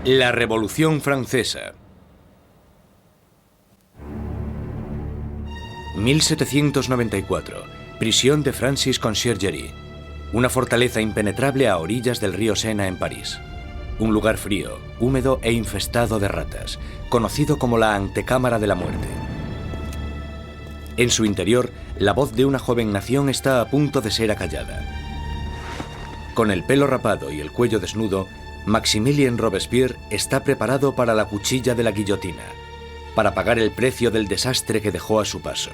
La Revolución Francesa. 1794. Prisión de Francis Conciergerie. Una fortaleza impenetrable a orillas del río Sena en París. Un lugar frío, húmedo e infestado de ratas, conocido como la antecámara de la muerte. En su interior, la voz de una joven nación está a punto de ser acallada. Con el pelo rapado y el cuello desnudo, Maximilien Robespierre está preparado para la cuchilla de la guillotina, para pagar el precio del desastre que dejó a su paso.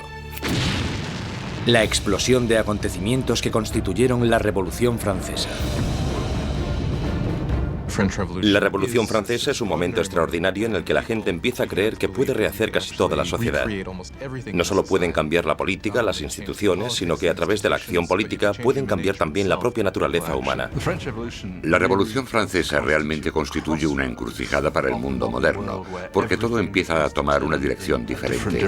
La explosión de acontecimientos que constituyeron la Revolución Francesa. La Revolución Francesa es un momento extraordinario en el que la gente empieza a creer que puede rehacer casi toda la sociedad. No solo pueden cambiar la política, las instituciones, sino que a través de la acción política pueden cambiar también la propia naturaleza humana. La Revolución Francesa realmente constituye una encrucijada para el mundo moderno, porque todo empieza a tomar una dirección diferente.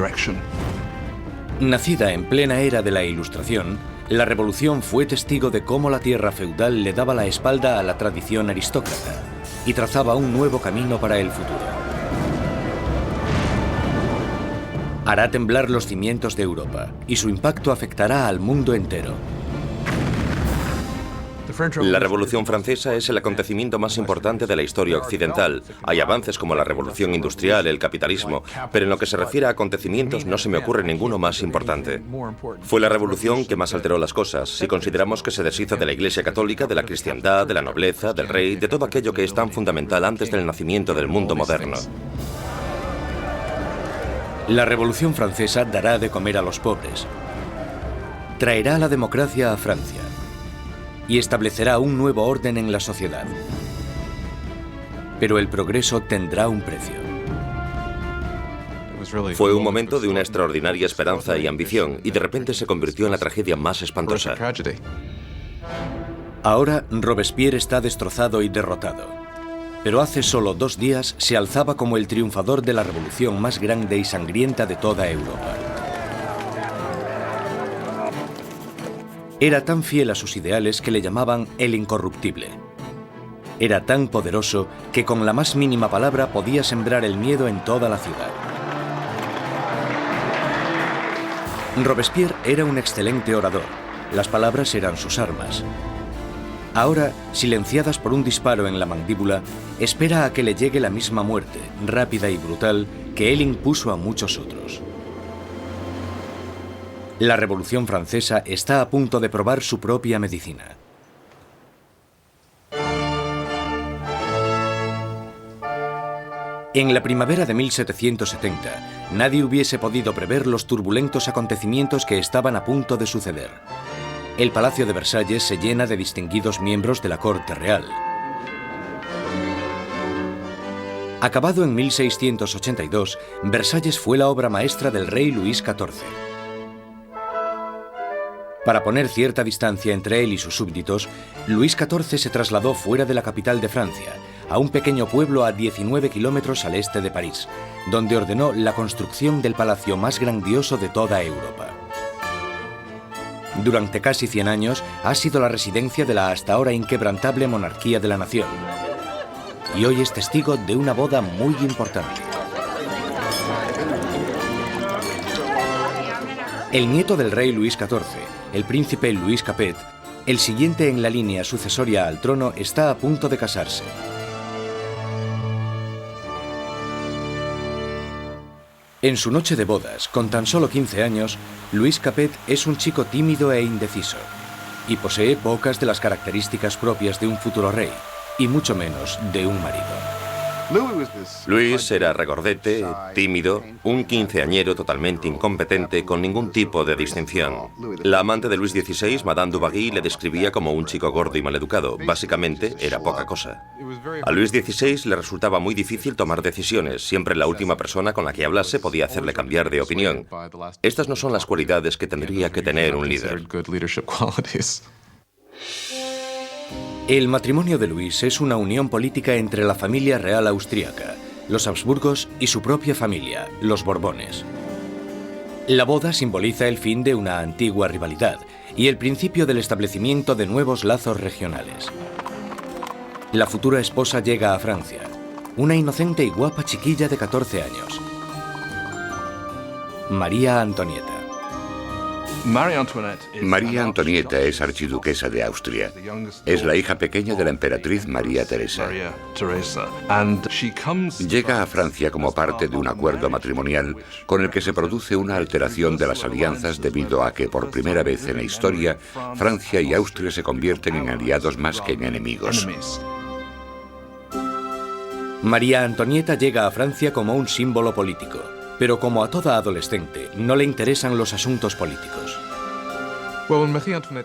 Nacida en plena era de la Ilustración, la Revolución fue testigo de cómo la tierra feudal le daba la espalda a la tradición aristócrata y trazaba un nuevo camino para el futuro. Hará temblar los cimientos de Europa y su impacto afectará al mundo entero. La Revolución Francesa es el acontecimiento más importante de la historia occidental. Hay avances como la Revolución Industrial, el capitalismo, pero en lo que se refiere a acontecimientos no se me ocurre ninguno más importante. Fue la revolución que más alteró las cosas, si consideramos que se deshizo de la Iglesia Católica, de la cristiandad, de la nobleza, del rey, de todo aquello que es tan fundamental antes del nacimiento del mundo moderno. La Revolución Francesa dará de comer a los pobres, traerá la democracia a Francia y establecerá un nuevo orden en la sociedad. Pero el progreso tendrá un precio. Fue un momento de una extraordinaria esperanza y ambición, y de repente se convirtió en la tragedia más espantosa. Ahora Robespierre está destrozado y derrotado. Pero hace solo 2 días se alzaba como el triunfador de la revolución más grande y sangrienta de toda Europa. Era tan fiel a sus ideales que le llamaban el incorruptible. Era tan poderoso que con la más mínima palabra podía sembrar el miedo en toda la ciudad. Robespierre era un excelente orador. Las palabras eran sus armas. Ahora, silenciadas por un disparo en la mandíbula, espera a que le llegue la misma muerte, rápida y brutal, que él impuso a muchos otros. La Revolución Francesa está a punto de probar su propia medicina. En la primavera de 1770, nadie hubiese podido prever los turbulentos acontecimientos que estaban a punto de suceder. El Palacio de Versalles se llena de distinguidos miembros de la corte real. Acabado en 1682, Versalles fue la obra maestra del rey Luis XIV. Para poner cierta distancia entre él y sus súbditos, Luis XIV se trasladó fuera de la capital de Francia, a un pequeño pueblo a 19 kilómetros al este de París, donde ordenó la construcción del palacio más grandioso de toda Europa. Durante casi 100 años ha sido la residencia de la hasta ahora inquebrantable monarquía de la nación. Y hoy es testigo de una boda muy importante. El nieto del rey Luis XIV, el príncipe Louis Capet, el siguiente en la línea sucesoria al trono, está a punto de casarse. En su noche de bodas, con tan solo 15 años, Louis Capet es un chico tímido e indeciso, y posee pocas de las características propias de un futuro rey, y mucho menos de un marido. Luis era regordete, tímido, un quinceañero totalmente incompetente, con ningún tipo de distinción. La amante de Luis XVI, Madame Dubarry, le describía como un chico gordo y maleducado. Básicamente, era poca cosa. A Luis XVI le resultaba muy difícil tomar decisiones. Siempre la última persona con la que hablase podía hacerle cambiar de opinión. Estas no son las cualidades que tendría que tener un líder. El matrimonio de Luis es una unión política entre la familia real austríaca, los Habsburgos y su propia familia, los Borbones. La boda simboliza el fin de una antigua rivalidad y el principio del establecimiento de nuevos lazos regionales. La futura esposa llega a Francia. una inocente y guapa chiquilla de 14 años. María Antonieta. María Antonieta es archiduquesa de Austria. Es la hija pequeña de la emperatriz María Teresa. Llega a Francia como parte de un acuerdo matrimonial con el que se produce una alteración de las alianzas debido a que por primera vez en la historia Francia y Austria se convierten en aliados más que en enemigos. María Antonieta llega a Francia como un símbolo político, pero como a toda adolescente, no le interesan los asuntos políticos.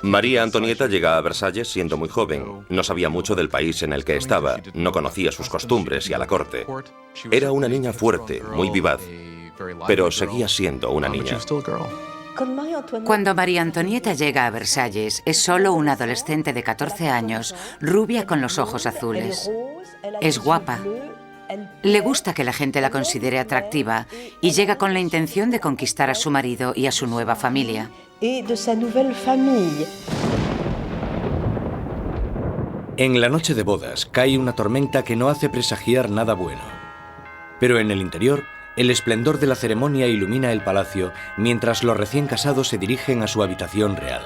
María Antonieta llega a Versalles siendo muy joven. No sabía mucho del país en el que estaba, no conocía sus costumbres y a la corte. Era una niña fuerte, muy vivaz, pero seguía siendo una niña. Cuando María Antonieta llega a Versalles, es solo una adolescente de 14 años, rubia con los ojos azules. Es guapa. Le gusta que la gente la considere atractiva y llega con la intención de conquistar a su marido y a su nueva familia. En la noche de bodas cae una tormenta que no hace presagiar nada bueno. Pero en el interior, el esplendor de la ceremonia ilumina el palacio mientras los recién casados se dirigen a su habitación real.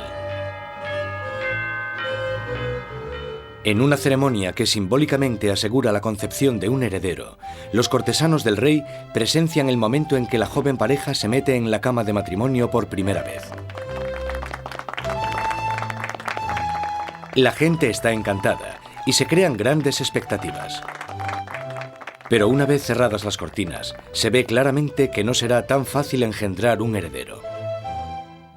En una ceremonia que simbólicamente asegura la concepción de un heredero, los cortesanos del rey presencian el momento en que la joven pareja se mete en la cama de matrimonio por primera vez. La gente está encantada y se crean grandes expectativas. Pero una vez cerradas las cortinas, se ve claramente que no será tan fácil engendrar un heredero.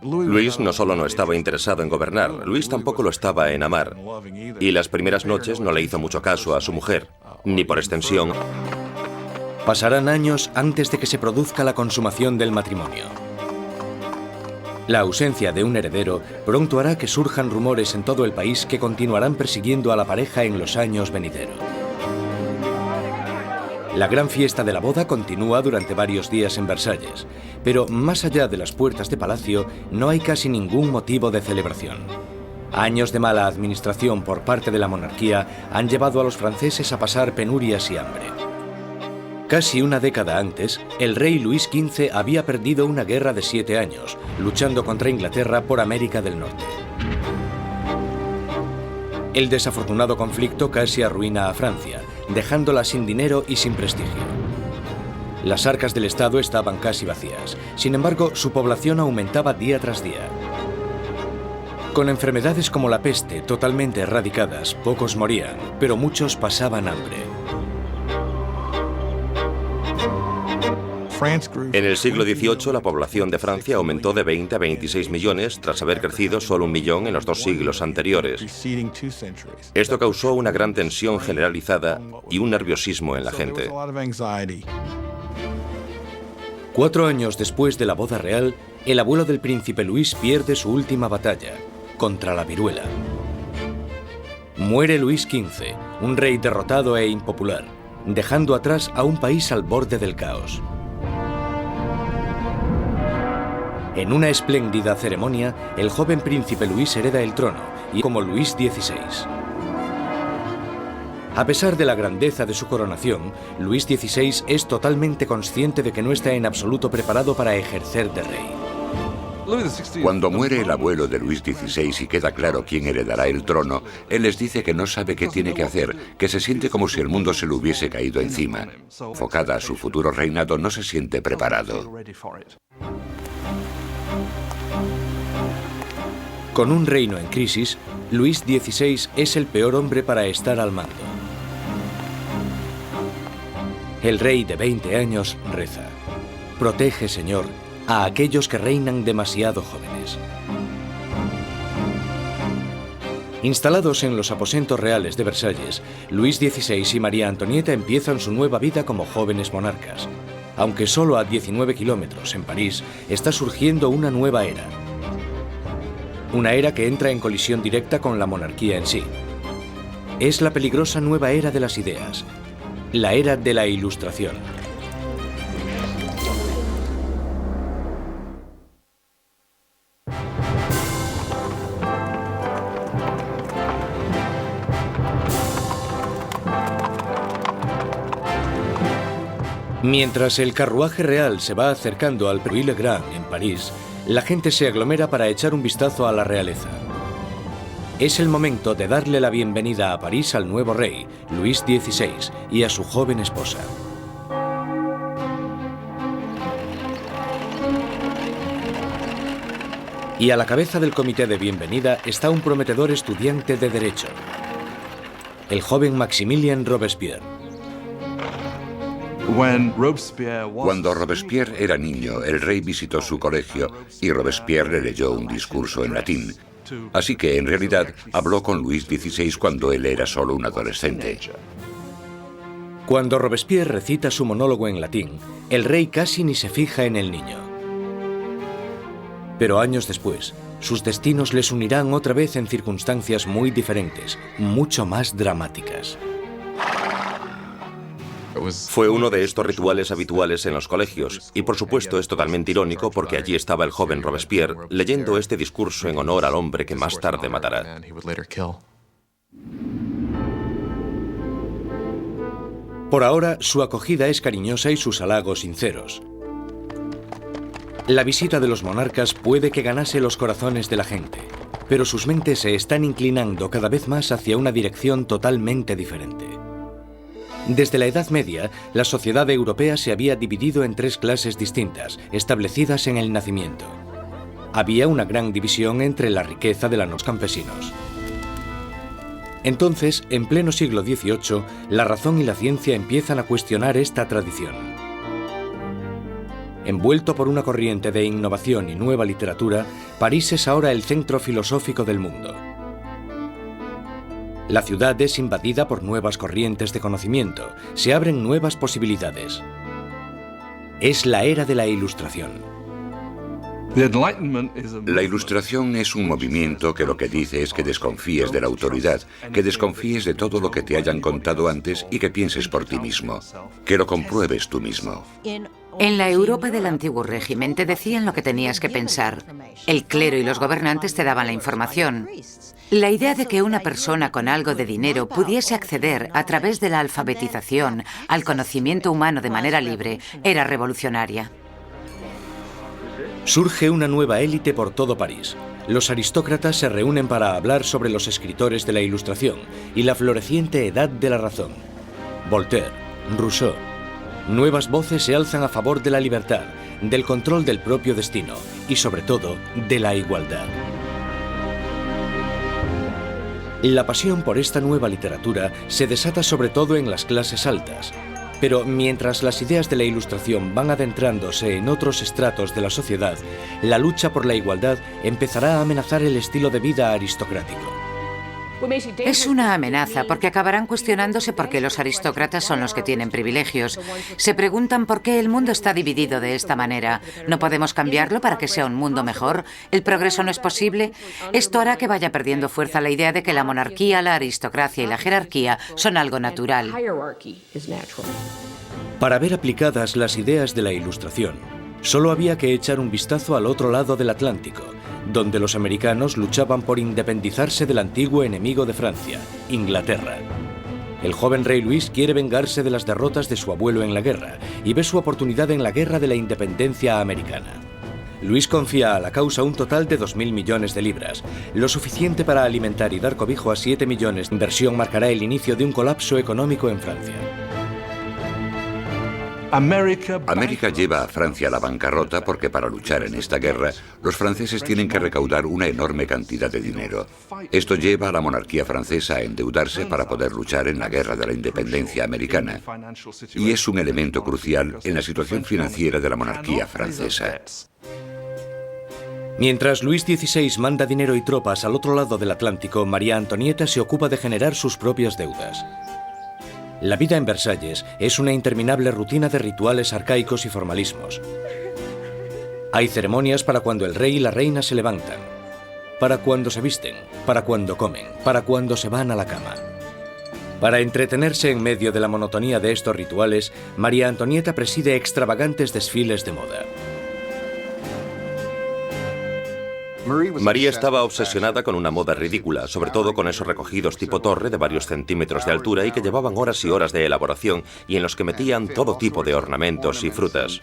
Luis no solo no estaba interesado en gobernar, Luis tampoco lo estaba en amar. Y las primeras noches no le hizo mucho caso a su mujer, ni por extensión. Pasarán años antes de que se produzca la consumación del matrimonio. La ausencia de un heredero pronto hará que surjan rumores en todo el país que continuarán persiguiendo a la pareja en los años venideros. La gran fiesta de la boda continúa durante varios días en Versalles, pero más allá de las puertas de palacio no hay casi ningún motivo de celebración. Años de mala administración por parte de la monarquía han llevado a los franceses a pasar penurias y hambre. Casi una década antes, el rey Luis XV había perdido una guerra de 7 años, luchando contra Inglaterra por América del Norte. El desafortunado conflicto casi arruina a Francia, dejándola sin dinero y sin prestigio. Las arcas del Estado estaban casi vacías. Sin embargo, su población aumentaba día tras día. Con enfermedades como la peste totalmente erradicadas, pocos morían, pero muchos pasaban hambre. En el siglo XVIII, la población de Francia aumentó de 20 a 26 millones tras haber crecido solo 1 millón en los 2 siglos anteriores. Esto causó una gran tensión generalizada y un nerviosismo en la gente. 4 años después de la boda real, el abuelo del príncipe Luis pierde su última batalla, contra la viruela. Muere Luis XV, un rey derrotado e impopular, dejando atrás a un país al borde del caos. En una espléndida ceremonia, el joven príncipe Luis hereda el trono, y como Luis XVI. A pesar de la grandeza de su coronación, Luis XVI es totalmente consciente de que no está en absoluto preparado para ejercer de rey. Cuando muere el abuelo de Luis XVI y queda claro quién heredará el trono, él les dice que no sabe qué tiene que hacer, que se siente como si el mundo se le hubiese caído encima. Enfocada a su futuro reinado, no se siente preparado. Con un reino en crisis, Luis XVI es el peor hombre para estar al mando. El rey de 20 años reza: «Protege, Señor, a aquellos que reinan demasiado jóvenes». Instalados en los aposentos reales de Versalles, Luis XVI y María Antonieta empiezan su nueva vida como jóvenes monarcas. Aunque solo a 19 kilómetros, en París, está surgiendo una nueva era. Una era que entra en colisión directa con la monarquía en sí. Es la peligrosa nueva era de las ideas, la era de la Ilustración. Mientras el carruaje real se va acercando al Puy-le-Grand en París, la gente se aglomera para echar un vistazo a la realeza. Es el momento de darle la bienvenida a París al nuevo rey, Luis XVI, y a su joven esposa. Y a la cabeza del comité de bienvenida está un prometedor estudiante de Derecho, el joven Maximilien Robespierre. Cuando Robespierre era niño, el rey visitó su colegio y Robespierre le leyó un discurso en latín. Así que, en realidad, habló con Luis XVI cuando él era solo un adolescente. Cuando Robespierre recita su monólogo en latín, el rey casi ni se fija en el niño. Pero años después, sus destinos les unirán otra vez en circunstancias muy diferentes, mucho más dramáticas. Fue uno de estos rituales habituales en los colegios, y por supuesto es totalmente irónico porque allí estaba el joven Robespierre leyendo este discurso en honor al hombre que más tarde matará. Por ahora, su acogida es cariñosa y sus halagos sinceros. La visita de los monarcas puede que ganase los corazones de la gente, pero sus mentes se están inclinando cada vez más hacia una dirección totalmente diferente. Desde la Edad Media, la sociedad europea se había dividido en tres clases distintas, establecidas en el nacimiento. Había una gran división entre la riqueza de los campesinos. Entonces, en pleno siglo XVIII, la razón y la ciencia empiezan a cuestionar esta tradición. Envuelto por una corriente de innovación y nueva literatura, París es ahora el centro filosófico del mundo. La ciudad es invadida por nuevas corrientes de conocimiento, se abren nuevas posibilidades. Es la era de la Ilustración. La Ilustración es un movimiento que lo que dice es que desconfíes de la autoridad, que desconfíes de todo lo que te hayan contado antes y que pienses por ti mismo, que lo compruebes tú mismo. En la Europa del antiguo régimen te decían lo que tenías que pensar. El clero y los gobernantes te daban la información. La idea de que una persona con algo de dinero pudiese acceder a través de la alfabetización al conocimiento humano de manera libre era revolucionaria. Surge una nueva élite por todo París. Los aristócratas se reúnen para hablar sobre los escritores de la Ilustración y la floreciente edad de la razón. Voltaire, Rousseau. Nuevas voces se alzan a favor de la libertad, del control del propio destino y, sobre todo, de la igualdad. La pasión por esta nueva literatura se desata sobre todo en las clases altas. Pero mientras las ideas de la Ilustración van adentrándose en otros estratos de la sociedad, la lucha por la igualdad empezará a amenazar el estilo de vida aristocrático. Es una amenaza porque acabarán cuestionándose por qué los aristócratas son los que tienen privilegios. Se preguntan por qué el mundo está dividido de esta manera. ¿No podemos cambiarlo para que sea un mundo mejor? ¿El progreso no es posible? Esto hará que vaya perdiendo fuerza la idea de que la monarquía, la aristocracia y la jerarquía son algo natural. Para ver aplicadas las ideas de la Ilustración, solo había que echar un vistazo al otro lado del Atlántico, donde los americanos luchaban por independizarse del antiguo enemigo de Francia, Inglaterra. El joven rey Luis quiere vengarse de las derrotas de su abuelo en la guerra y ve su oportunidad en la guerra de la independencia americana. Luis confía a la causa un total de 2.000 millones de libras, lo suficiente para alimentar y dar cobijo a 7 millones. La inversión marcará el inicio de un colapso económico en Francia. América lleva a Francia a la bancarrota porque para luchar en esta guerra, los franceses tienen que recaudar una enorme cantidad de dinero. Esto lleva a la monarquía francesa a endeudarse para poder luchar en la guerra de la independencia americana. Y es un elemento crucial en la situación financiera de la monarquía francesa. Mientras Luis XVI manda dinero y tropas al otro lado del Atlántico, María Antonieta se ocupa de generar sus propias deudas. La vida en Versalles es una interminable rutina de rituales arcaicos y formalismos. Hay ceremonias para cuando el rey y la reina se levantan, para cuando se visten, para cuando comen, para cuando se van a la cama. Para entretenerse en medio de la monotonía de estos rituales, María Antonieta preside extravagantes desfiles de moda. María estaba obsesionada con una moda ridícula, sobre todo con esos recogidos tipo torre de varios centímetros de altura y que llevaban horas y horas de elaboración y en los que metían todo tipo de ornamentos y frutas.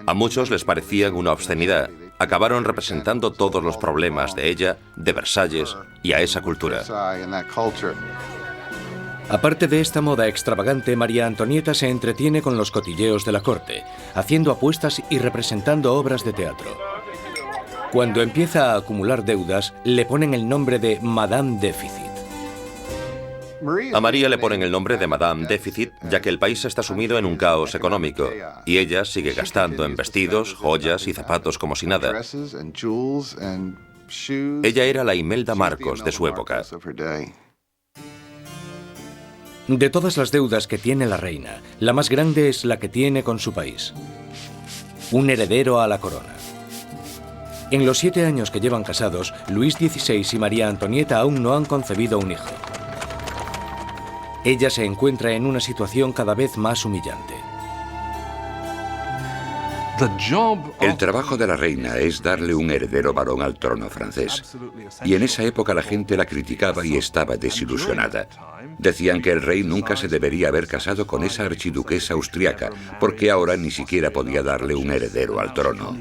A muchos les parecían una obscenidad. Acabaron representando todos los problemas de ella, de Versalles y a esa cultura. Aparte de esta moda extravagante, María Antonieta se entretiene con los cotilleos de la corte, haciendo apuestas y representando obras de teatro. Cuando empieza a acumular deudas, le ponen el nombre de Madame Déficit. A María le ponen el nombre de Madame Déficit, ya que el país está sumido en un caos económico, y ella sigue gastando en vestidos, joyas y zapatos como si nada. Ella era la Imelda Marcos de su época. De todas las deudas que tiene la reina, la más grande es la que tiene con su país. Un heredero a la corona. En los 7 años que llevan casados, Luis XVI y María Antonieta aún no han concebido un hijo. Ella se encuentra en una situación cada vez más humillante. El trabajo de la reina es darle un heredero varón al trono francés. Y en esa época la gente la criticaba y estaba desilusionada. Decían que el rey nunca se debería haber casado con esa archiduquesa austriaca, porque ahora ni siquiera podía darle un heredero al trono.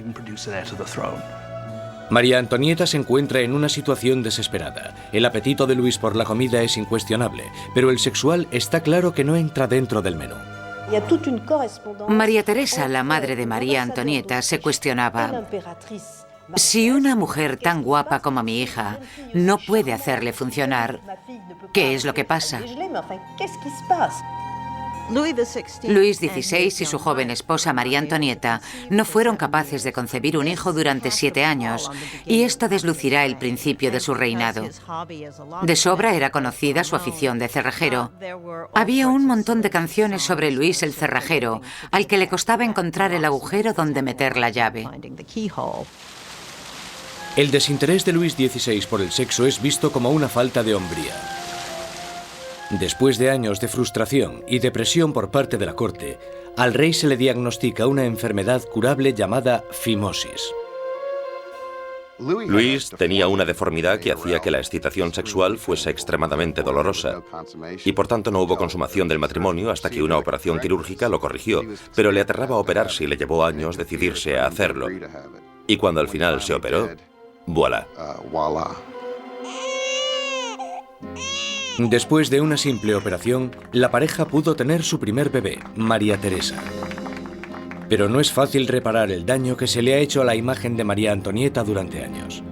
María Antonieta se encuentra en una situación desesperada. El apetito de Luis por la comida es incuestionable, pero el sexual está claro que no entra dentro del menú. María Teresa, la madre de María Antonieta, se cuestionaba: si una mujer tan guapa como mi hija no puede hacerle funcionar, ¿qué es lo que pasa? Luis XVI y su joven esposa María Antonieta no fueron capaces de concebir un hijo durante 7 años, y esto deslucirá el principio de su reinado. De sobra era conocida su afición de cerrajero. Había un montón de canciones sobre Luis el cerrajero, al que le costaba encontrar el agujero donde meter la llave. El desinterés de Luis XVI por el sexo es visto como una falta de hombría. Después de años de frustración y depresión por parte de la corte, al rey se le diagnostica una enfermedad curable llamada fimosis. Luis tenía una deformidad que hacía que la excitación sexual fuese extremadamente dolorosa, y por tanto no hubo consumación del matrimonio hasta que una operación quirúrgica lo corrigió, pero le aterraba operarse y le llevó años decidirse a hacerlo. Y cuando al final se operó, ¡voilà! Después de una simple operación, la pareja pudo tener su primer bebé, María Teresa. Pero no es fácil reparar el daño que se le ha hecho a la imagen de María Antonieta durante años.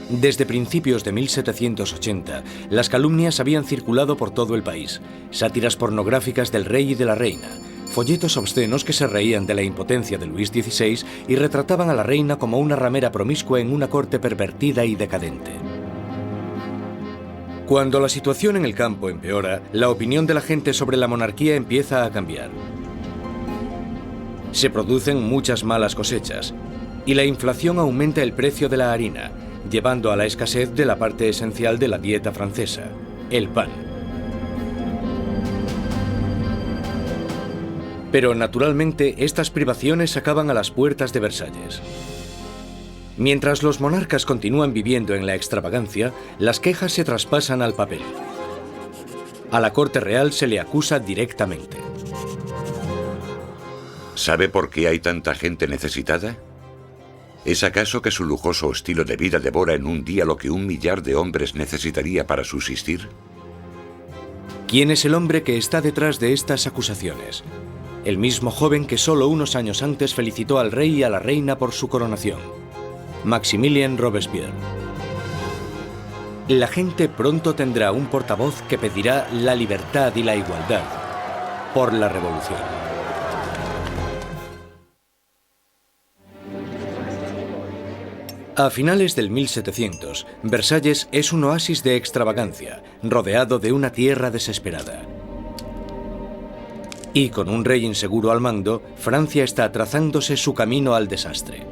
Desde principios de 1780, las calumnias habían circulado por todo el país, sátiras pornográficas del rey y de la reina, folletos obscenos que se reían de la impotencia de Luis XVI y retrataban a la reina como una ramera promiscua en una corte pervertida y decadente. Cuando la situación en el campo empeora, la opinión de la gente sobre la monarquía empieza a cambiar. Se producen muchas malas cosechas y la inflación aumenta el precio de la harina, llevando a la escasez de la parte esencial de la dieta francesa, el pan. Pero naturalmente estas privaciones acaban a las puertas de Versalles. Mientras los monarcas continúan viviendo en la extravagancia, las quejas se traspasan al papel. A la corte real se le acusa directamente. ¿Sabe por qué hay tanta gente necesitada? ¿Es acaso que su lujoso estilo de vida devora en un día lo que 1 millar de hombres necesitaría para subsistir? ¿Quién es el hombre que está detrás de estas acusaciones? El mismo joven que solo unos años antes felicitó al rey y a la reina por su coronación. Maximilien Robespierre. La gente pronto tendrá un portavoz que pedirá la libertad y la igualdad por la revolución. A finales del 1700, Versalles es un oasis de extravagancia, rodeado de una tierra desesperada. Y con un rey inseguro al mando, Francia está trazándose su camino al desastre.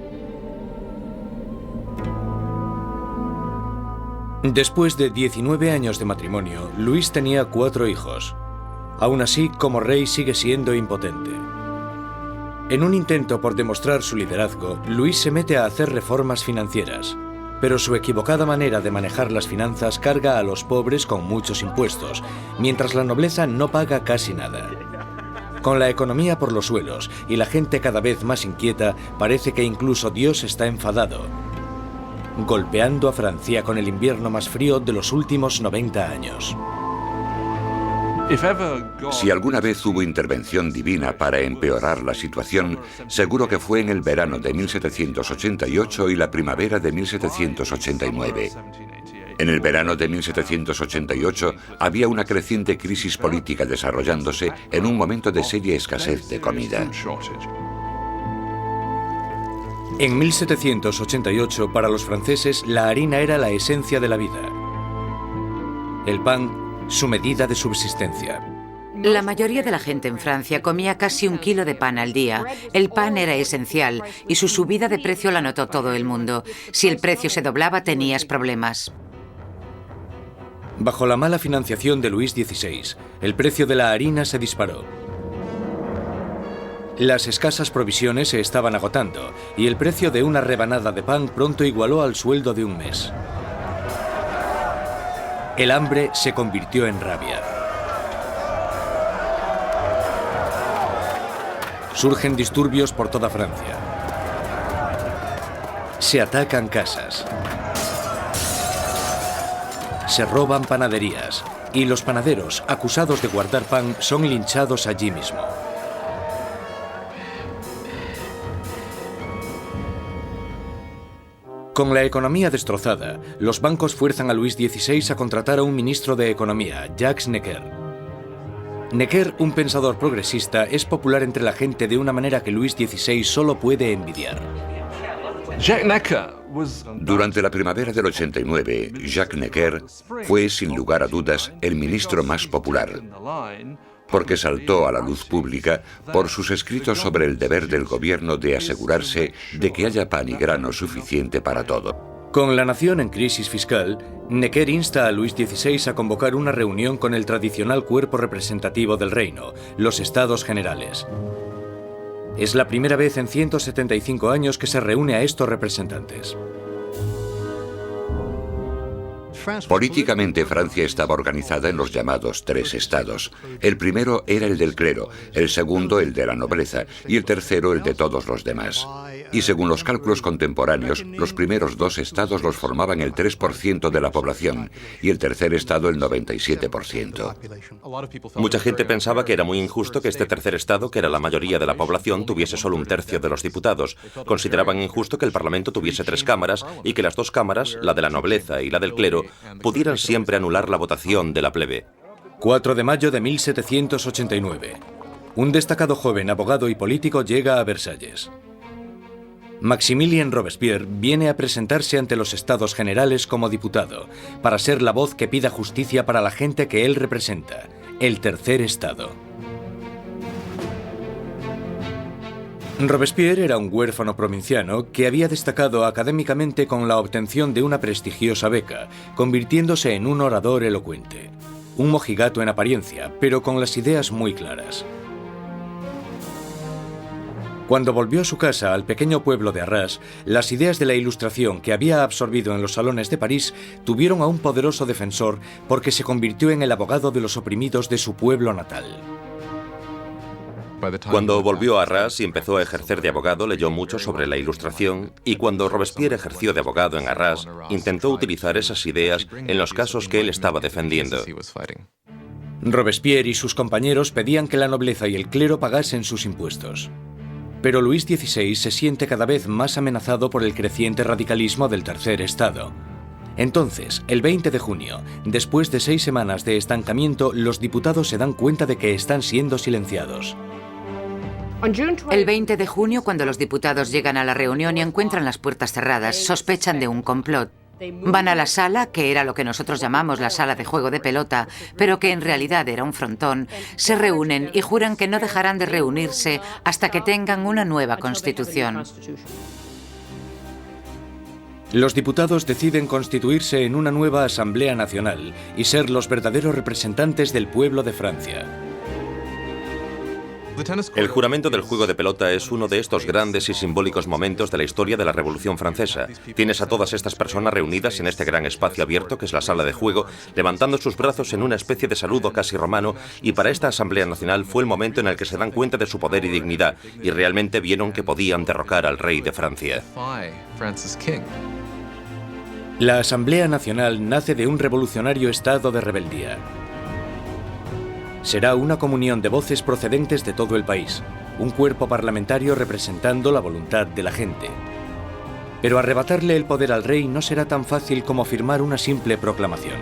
Después de 19 años de matrimonio, Luis tenía 4 hijos. Aún así, como rey sigue siendo impotente. En un intento por demostrar su liderazgo, Luis se mete a hacer reformas financieras. pero su equivocada manera de manejar las finanzas carga a los pobres con muchos impuestos, mientras la nobleza no paga casi nada. Con la economía por los suelos y la gente cada vez más inquieta, parece que incluso Dios está enfadado, golpeando a Francia con el invierno más frío de los últimos 90 años. Si alguna vez hubo intervención divina para empeorar la situación, seguro que fue en el verano de 1788 y la primavera de 1789. En el verano de 1788 había una creciente crisis política desarrollándose en un momento de seria escasez de comida. En 1788, para los franceses, la harina era la esencia de la vida. El pan, su medida de subsistencia. La mayoría de la gente en Francia comía casi 1 kilo de pan al día. El pan era esencial y su subida de precio la notó todo el mundo. Si el precio se doblaba, tenías problemas. Bajo la mala financiación de Luis XVI, el precio de la harina se disparó. Las escasas provisiones se estaban agotando y el precio de una rebanada de pan pronto igualó al sueldo de un mes. El hambre se convirtió en rabia. Surgen disturbios por toda Francia. Se atacan casas. Se roban panaderías y los panaderos, acusados de guardar pan, son linchados allí mismo. Con la economía destrozada, los bancos fuerzan a Luis XVI a contratar a un ministro de Economía, Jacques Necker. Necker, un pensador progresista, es popular entre la gente de una manera que Luis XVI solo puede envidiar. Durante la primavera del 89, Jacques Necker fue, sin lugar a dudas, el ministro más popular, porque saltó a la luz pública por sus escritos sobre el deber del gobierno de asegurarse de que haya pan y grano suficiente para todo. Con la nación en crisis fiscal, Necker insta a Luis XVI a convocar una reunión con el tradicional cuerpo representativo del reino, los Estados Generales. Es la primera vez en 175 años que se reúne a estos representantes. Políticamente, Francia estaba organizada en los llamados 3 estados. El primero era el del clero, el segundo el de la nobleza y el tercero el de todos los demás. Y según los cálculos contemporáneos, los primeros 2 estados los formaban el 3% de la población y el tercer estado el 97%. Mucha gente pensaba que era muy injusto que este tercer estado, que era la mayoría de la población, tuviese solo 1/3 de los diputados. Consideraban injusto que el Parlamento tuviese 3 cámaras y que las 2 cámaras, la de la nobleza y la del clero, pudieran siempre anular la votación de la plebe. 4 de mayo de 1789. Un destacado joven abogado y político llega a Versalles. Maximilien Robespierre viene a presentarse ante los Estados Generales como diputado, para ser la voz que pida justicia para la gente que él representa, el tercer estado. Robespierre era un huérfano provinciano que había destacado académicamente con la obtención de una prestigiosa beca, convirtiéndose en un orador elocuente. Un mojigato en apariencia, pero con las ideas muy claras. Cuando volvió a su casa, al pequeño pueblo de Arras, las ideas de la Ilustración que había absorbido en los salones de París tuvieron a un poderoso defensor porque se convirtió en el abogado de los oprimidos de su pueblo natal. Cuando volvió a Arras y empezó a ejercer de abogado, leyó mucho sobre la Ilustración, y cuando Robespierre ejerció de abogado en Arras, intentó utilizar esas ideas en los casos que él estaba defendiendo. Robespierre y sus compañeros pedían que la nobleza y el clero pagasen sus impuestos. Pero Luis XVI se siente cada vez más amenazado por el creciente radicalismo del tercer estado. Entonces, el 20 de junio, después de 6 semanas de estancamiento, los diputados se dan cuenta de que están siendo silenciados. El 20 de junio, cuando los diputados llegan a la reunión y encuentran las puertas cerradas, sospechan de un complot. Van a la sala, que era lo que nosotros llamamos la sala de juego de pelota, pero que en realidad era un frontón, se reúnen y juran que no dejarán de reunirse hasta que tengan una nueva constitución. Los diputados deciden constituirse en una nueva Asamblea Nacional y ser los verdaderos representantes del pueblo de Francia. El juramento del juego de pelota es uno de estos grandes y simbólicos momentos de la historia de la Revolución Francesa. Tienes a todas estas personas reunidas en este gran espacio abierto que es la sala de juego, levantando sus brazos en una especie de saludo casi romano, y para esta Asamblea Nacional fue el momento en el que se dan cuenta de su poder y dignidad, y realmente vieron que podían derrocar al rey de Francia. La Asamblea Nacional nace de un revolucionario estado de rebeldía. Será una comunión de voces procedentes de todo el país, un cuerpo parlamentario representando la voluntad de la gente. Pero arrebatarle el poder al rey no será tan fácil como firmar una simple proclamación.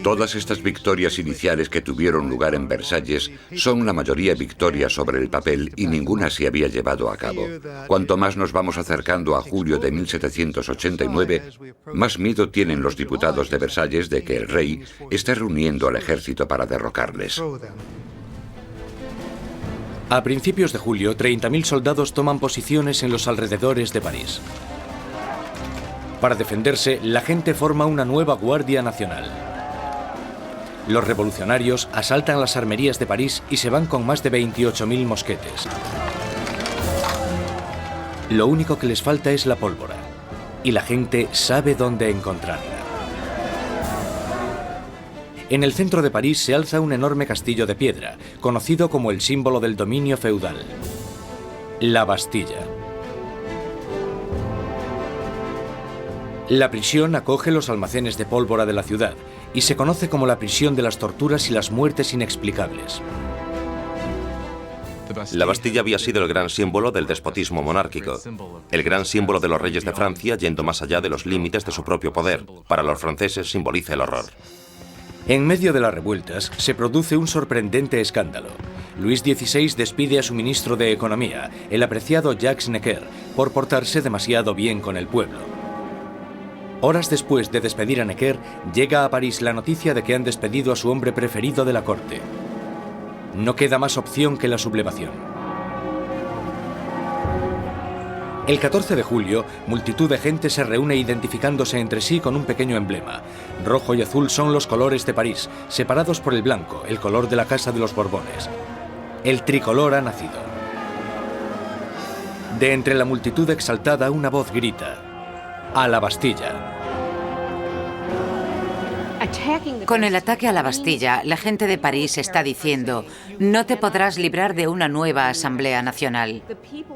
Todas estas victorias iniciales que tuvieron lugar en Versalles son la mayoría victorias sobre el papel y ninguna se había llevado a cabo. Cuanto más nos vamos acercando a julio de 1789, más miedo tienen los diputados de Versalles de que el rey esté reuniendo al ejército para derrocarles. A principios de julio, 30.000 soldados toman posiciones en los alrededores de París. Para defenderse, la gente forma una nueva Guardia Nacional. Los revolucionarios asaltan las armerías de París y se van con más de 28.000 mosquetes. Lo único que les falta es la pólvora, y la gente sabe dónde encontrarla. En el centro de París se alza un enorme castillo de piedra, conocido como el símbolo del dominio feudal, la Bastilla. La prisión acoge los almacenes de pólvora de la ciudad y se conoce como la prisión de las torturas y las muertes inexplicables. La Bastilla había sido el gran símbolo del despotismo monárquico, el gran símbolo de los reyes de Francia yendo más allá de los límites de su propio poder. Para los franceses simboliza el horror. En medio de las revueltas se produce un sorprendente escándalo. Luis XVI despide a su ministro de Economía, el apreciado Jacques Necker, por portarse demasiado bien con el pueblo. Horas después de despedir a Necker, llega a París la noticia de que han despedido a su hombre preferido de la corte. No queda más opción que la sublevación. El 14 de julio, multitud de gente se reúne identificándose entre sí con un pequeño emblema. Rojo y azul son los colores de París, separados por el blanco, el color de la Casa de los Borbones. El tricolor ha nacido. De entre la multitud exaltada, una voz grita: ¡A la Bastilla! Con el ataque a la Bastilla, la gente de París está diciendo: no te podrás librar de una nueva Asamblea Nacional.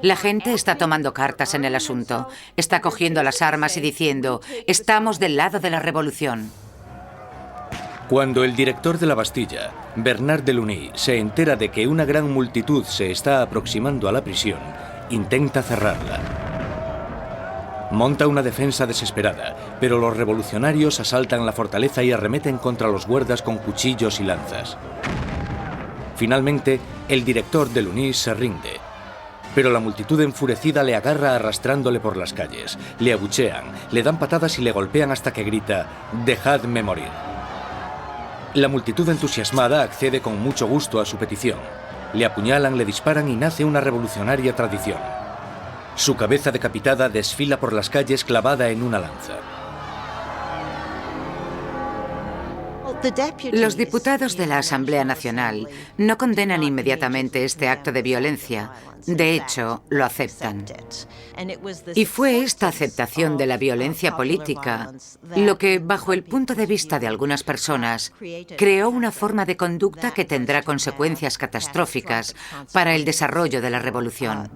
La gente está tomando cartas en el asunto, está cogiendo las armas y diciendo: estamos del lado de la revolución. Cuando el director de la Bastilla, Bernard de Lugny, se entera de que una gran multitud se está aproximando a la prisión, intenta cerrarla. Monta una defensa desesperada, pero los revolucionarios asaltan la fortaleza y arremeten contra los guardas con cuchillos y lanzas. Finalmente, el director de Lugny se rinde, pero la multitud enfurecida le agarra arrastrándole por las calles, le abuchean, le dan patadas y le golpean hasta que grita: «¡Dejadme morir!». La multitud entusiasmada accede con mucho gusto a su petición. Le apuñalan, le disparan y nace una revolucionaria tradición. Su cabeza decapitada desfila por las calles clavada en una lanza. Los diputados de la Asamblea Nacional no condenan inmediatamente este acto de violencia. De hecho, lo aceptan. Y fue esta aceptación de la violencia política lo que, bajo el punto de vista de algunas personas, creó una forma de conducta que tendrá consecuencias catastróficas para el desarrollo de la revolución.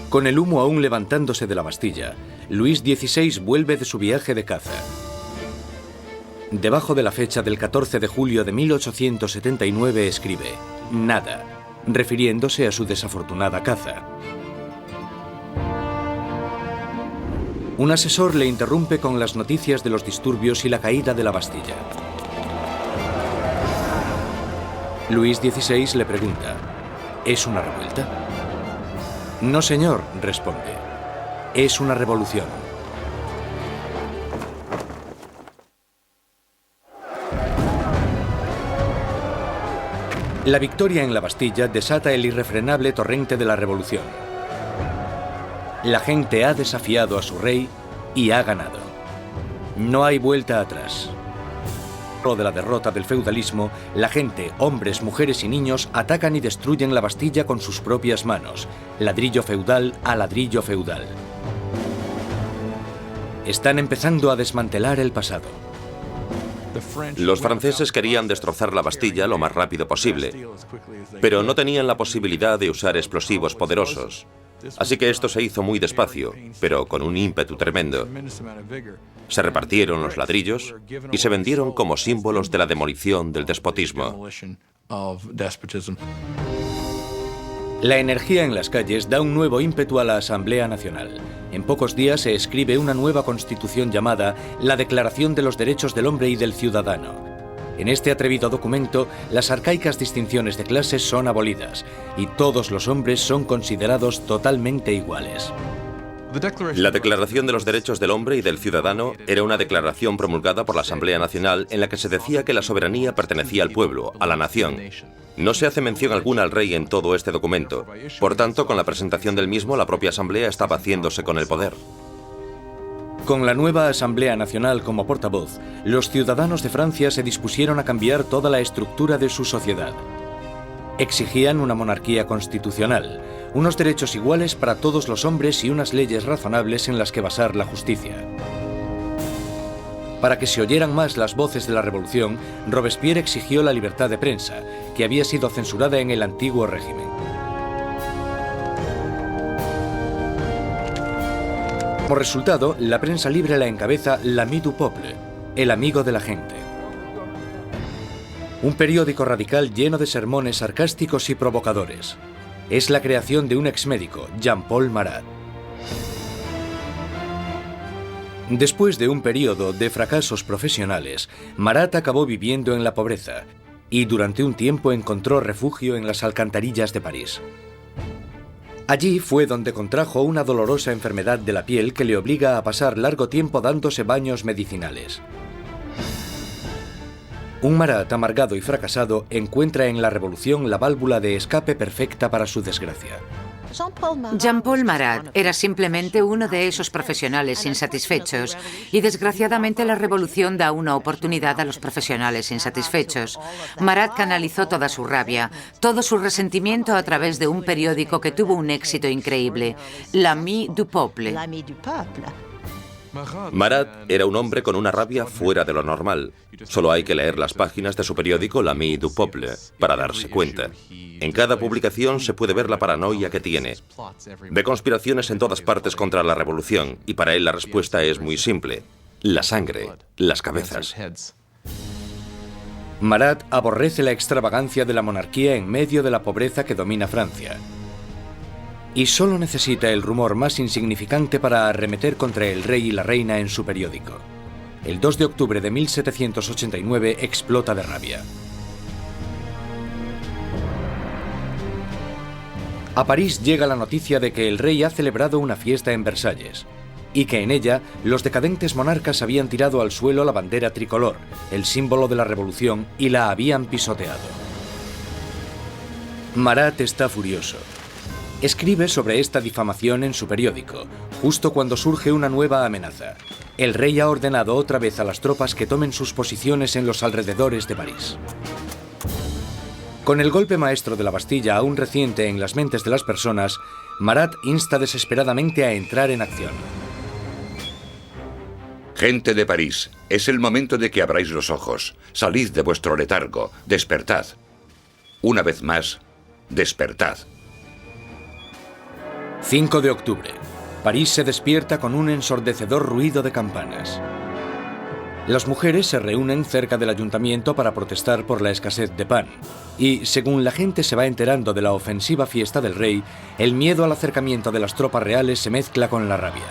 Con el humo aún levantándose de la Bastilla, Luis XVI vuelve de su viaje de caza. Debajo de la fecha del 14 de julio de 1879 escribe: «Nada», refiriéndose a su desafortunada caza. Un asesor le interrumpe con las noticias de los disturbios y la caída de la Bastilla. Luis XVI le pregunta: ¿es una revuelta? «No, señor», responde. «Es una revolución». La victoria en la Bastilla desata el irrefrenable torrente de la revolución. La gente ha desafiado a su rey y ha ganado. No hay vuelta atrás. de la derrota del feudalismo, la gente, hombres, mujeres y niños atacan y destruyen la Bastilla con sus propias manos, ladrillo feudal a ladrillo feudal. Están empezando a desmantelar el pasado. Los franceses querían destrozar la Bastilla lo más rápido posible, pero no tenían la posibilidad de usar explosivos poderosos. Así que esto se hizo muy despacio, pero con un ímpetu tremendo. Se repartieron los ladrillos y se vendieron como símbolos de la demolición del despotismo. La energía en las calles da un nuevo ímpetu a la Asamblea Nacional. En pocos días se escribe una nueva constitución llamada la Declaración de los Derechos del Hombre y del Ciudadano. En este atrevido documento, las arcaicas distinciones de clases son abolidas y todos los hombres son considerados totalmente iguales. La Declaración de los Derechos del Hombre y del Ciudadano era una declaración promulgada por la Asamblea Nacional en la que se decía que la soberanía pertenecía al pueblo, a la nación. No se hace mención alguna al rey en todo este documento. Por tanto, con la presentación del mismo, la propia Asamblea estaba haciéndose con el poder. Con la nueva Asamblea Nacional como portavoz, los ciudadanos de Francia se dispusieron a cambiar toda la estructura de su sociedad. Exigían una monarquía constitucional, unos derechos iguales para todos los hombres y unas leyes razonables en las que basar la justicia. Para que se oyeran más las voces de la revolución, Robespierre exigió la libertad de prensa, que había sido censurada en el antiguo régimen. Como resultado, la prensa libre la encabeza l'Ami du Peuple, el amigo de la gente. Un periódico radical lleno de sermones sarcásticos y provocadores. Es la creación de un exmédico, Jean-Paul Marat. Después de un periodo de fracasos profesionales, Marat acabó viviendo en la pobreza y durante un tiempo encontró refugio en las alcantarillas de París. Allí fue donde contrajo una dolorosa enfermedad de la piel que le obliga a pasar largo tiempo dándose baños medicinales. Un Marat amargado y fracasado encuentra en la revolución la válvula de escape perfecta para su desgracia. Jean-Paul Marat era simplemente uno de esos profesionales insatisfechos y desgraciadamente la revolución da una oportunidad a los profesionales insatisfechos. Marat canalizó toda su rabia, todo su resentimiento a través de un periódico que tuvo un éxito increíble, l'Ami du Peuple. Marat era un hombre con una rabia fuera de lo normal. Solo hay que leer las páginas de su periódico l'Ami du Peuple para darse cuenta. En cada publicación se puede ver la paranoia que tiene. Ve conspiraciones en todas partes contra la revolución y para él la respuesta es muy simple. La sangre, las cabezas. Marat aborrece la extravagancia de la monarquía en medio de la pobreza que domina Francia. Y solo necesita el rumor más insignificante para arremeter contra el rey y la reina en su periódico. El 2 de octubre de 1789 explota de rabia. A París llega la noticia de que el rey ha celebrado una fiesta en Versalles y que en ella los decadentes monarcas habían tirado al suelo la bandera tricolor, el símbolo de la revolución, y la habían pisoteado. Marat está furioso. Escribe sobre esta difamación en su periódico, justo cuando surge una nueva amenaza. El rey ha ordenado otra vez a las tropas que tomen sus posiciones en los alrededores de París. Con el golpe maestro de la Bastilla aún reciente en las mentes de las personas, Marat insta desesperadamente a entrar en acción. Gente de París, es el momento de que abráis los ojos. Salid de vuestro letargo, despertad. Una vez más, despertad. 5 de octubre. París se despierta con un ensordecedor ruido de campanas. Las mujeres se reúnen cerca del ayuntamiento para protestar por la escasez de pan. Y, según la gente se va enterando de la ofensiva fiesta del rey, el miedo al acercamiento de las tropas reales se mezcla con la rabia.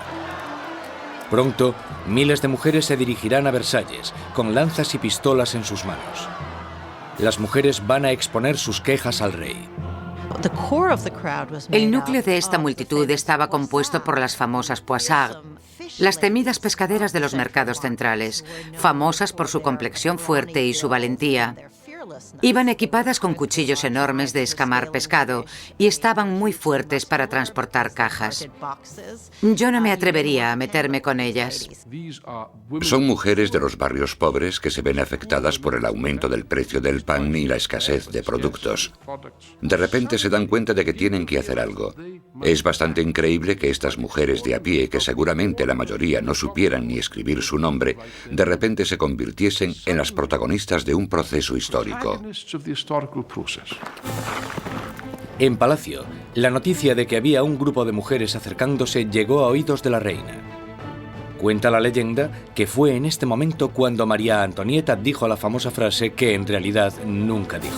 Pronto, miles de mujeres se dirigirán a Versalles, con lanzas y pistolas en sus manos. Las mujeres van a exponer sus quejas al rey. El núcleo de esta multitud estaba compuesto por las famosas poissardes, las temidas pescaderas de los mercados centrales, famosas por su complexión fuerte y su valentía. Iban equipadas con cuchillos enormes de escamar pescado y estaban muy fuertes para transportar cajas. Yo no me atrevería a meterme con ellas. Son mujeres de los barrios pobres que se ven afectadas por el aumento del precio del pan y la escasez de productos. De repente se dan cuenta de que tienen que hacer algo. Es bastante increíble que estas mujeres de a pie, que seguramente la mayoría no supieran ni escribir su nombre, de repente se convirtiesen en las protagonistas de un proceso histórico. En Palacio, la noticia de que había un grupo de mujeres acercándose llegó a oídos de la reina. Cuenta la leyenda que fue en este momento cuando María Antonieta dijo la famosa frase que en realidad nunca dijo.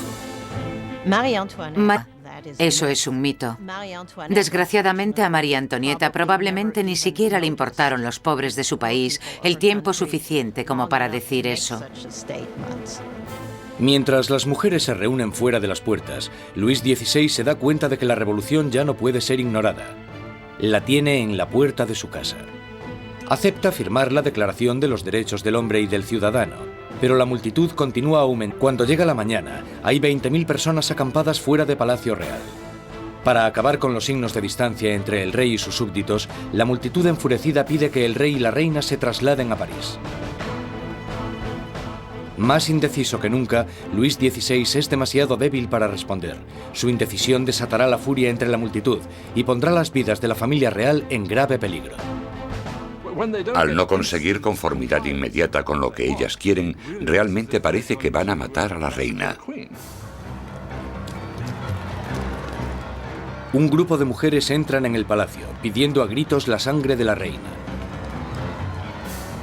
Eso es un mito. Desgraciadamente a María Antonieta probablemente ni siquiera le importaron los pobres de su país el tiempo suficiente como para decir eso. Mientras las mujeres se reúnen fuera de las puertas, Luis XVI se da cuenta de que la revolución ya no puede ser ignorada. La tiene en la puerta de su casa. Acepta firmar la Declaración de los Derechos del Hombre y del Ciudadano, pero la multitud continúa aumentando. Cuando llega la mañana, hay 20.000 personas acampadas fuera de Palacio Real. Para acabar con los signos de distancia entre el rey y sus súbditos, la multitud enfurecida pide que el rey y la reina se trasladen a París. Más indeciso que nunca, Luis XVI es demasiado débil para responder. Su indecisión desatará la furia entre la multitud y pondrá las vidas de la familia real en grave peligro. Al no conseguir conformidad inmediata con lo que ellas quieren, realmente parece que van a matar a la reina. Un grupo de mujeres entran en el palacio, pidiendo a gritos la sangre de la reina.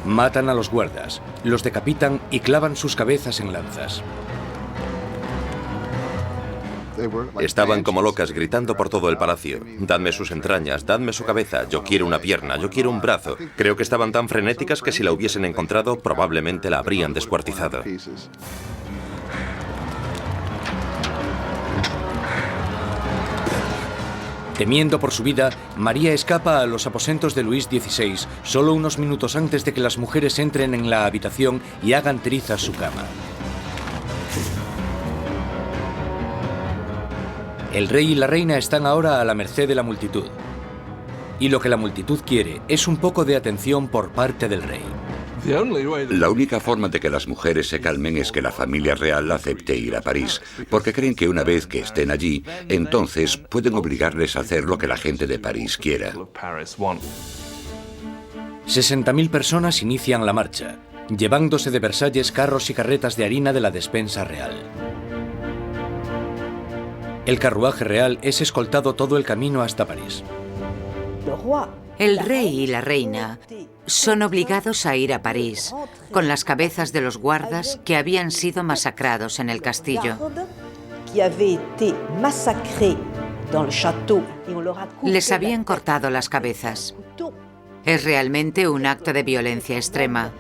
Matan a los guardas, los decapitan y clavan sus cabezas en lanzas. Estaban como locas gritando por todo el palacio. Dadme sus entrañas, dadme su cabeza, yo quiero una pierna, yo quiero un brazo. Creo que estaban tan frenéticas que si la hubiesen encontrado probablemente la habrían descuartizado. Temiendo por su vida, María escapa a los aposentos de Luis XVI solo unos minutos antes de que las mujeres entren en la habitación y hagan trizas su cama. El rey y la reina están ahora a la merced de la multitud. Y lo que la multitud quiere es un poco de atención por parte del rey. La única forma de que las mujeres se calmen es que la familia real acepte ir a París, porque creen que una vez que estén allí, entonces pueden obligarles a hacer lo que la gente de París quiera. 60.000 personas inician la marcha, llevándose de Versalles carros y carretas de harina de la despensa real. El carruaje real es escoltado todo el camino hasta París. El rey y la reina son obligados a ir a París, con las cabezas de los guardas que habían sido masacrados en el castillo. Les habían cortado las cabezas. Es realmente un acto de violencia extrema.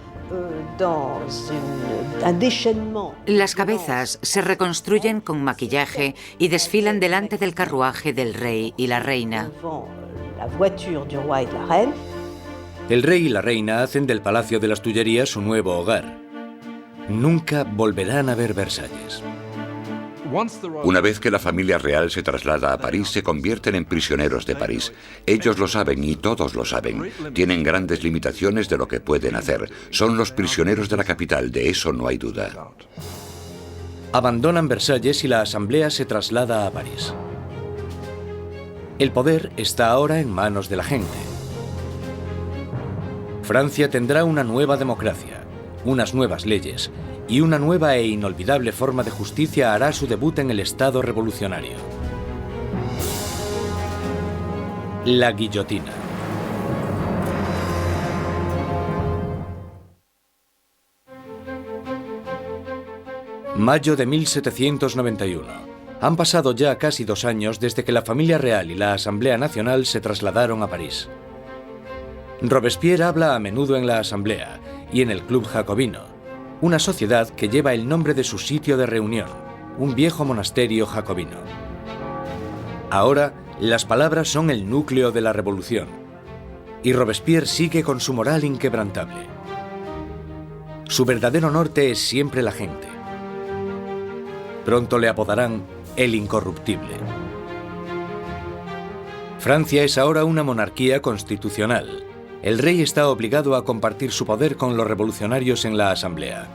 Las cabezas se reconstruyen con maquillaje y desfilan delante del carruaje del rey y la reina. El rey y la reina hacen del Palacio de las Tullerías su nuevo hogar. Nunca volverán a ver Versalles. Una vez que la familia real se traslada a París, se convierten en prisioneros de París. Ellos lo saben y todos lo saben. Tienen grandes limitaciones de lo que pueden hacer. Son los prisioneros de la capital, de eso no hay duda. Abandonan Versalles y la asamblea se traslada a París. El poder está ahora en manos de la gente. Francia tendrá una nueva democracia, unas nuevas leyes, y una nueva e inolvidable forma de justicia hará su debut en el Estado revolucionario. La guillotina. Mayo de 1791. Han pasado ya casi 2 años desde que la familia real y la Asamblea Nacional se trasladaron a París. Robespierre habla a menudo en la Asamblea y en el Club Jacobino, una sociedad que lleva el nombre de su sitio de reunión, un viejo monasterio jacobino. Ahora, las palabras son el núcleo de la revolución, y Robespierre sigue con su moral inquebrantable. Su verdadero norte es siempre la gente. Pronto le apodarán el Incorruptible. Francia es ahora una monarquía constitucional. El rey está obligado a compartir su poder con los revolucionarios en la Asamblea.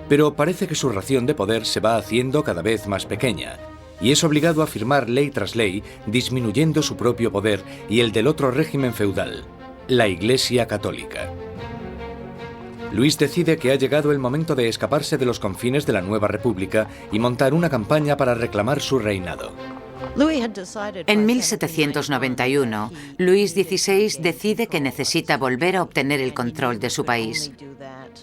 Pero parece que su ración de poder se va haciendo cada vez más pequeña, y es obligado a firmar ley tras ley, disminuyendo su propio poder y el del otro régimen feudal, la Iglesia Católica. Luis decide que ha llegado el momento de escaparse de los confines de la nueva república y montar una campaña para reclamar su reinado. En 1791, Luis XVI decide que necesita volver a obtener el control de su país.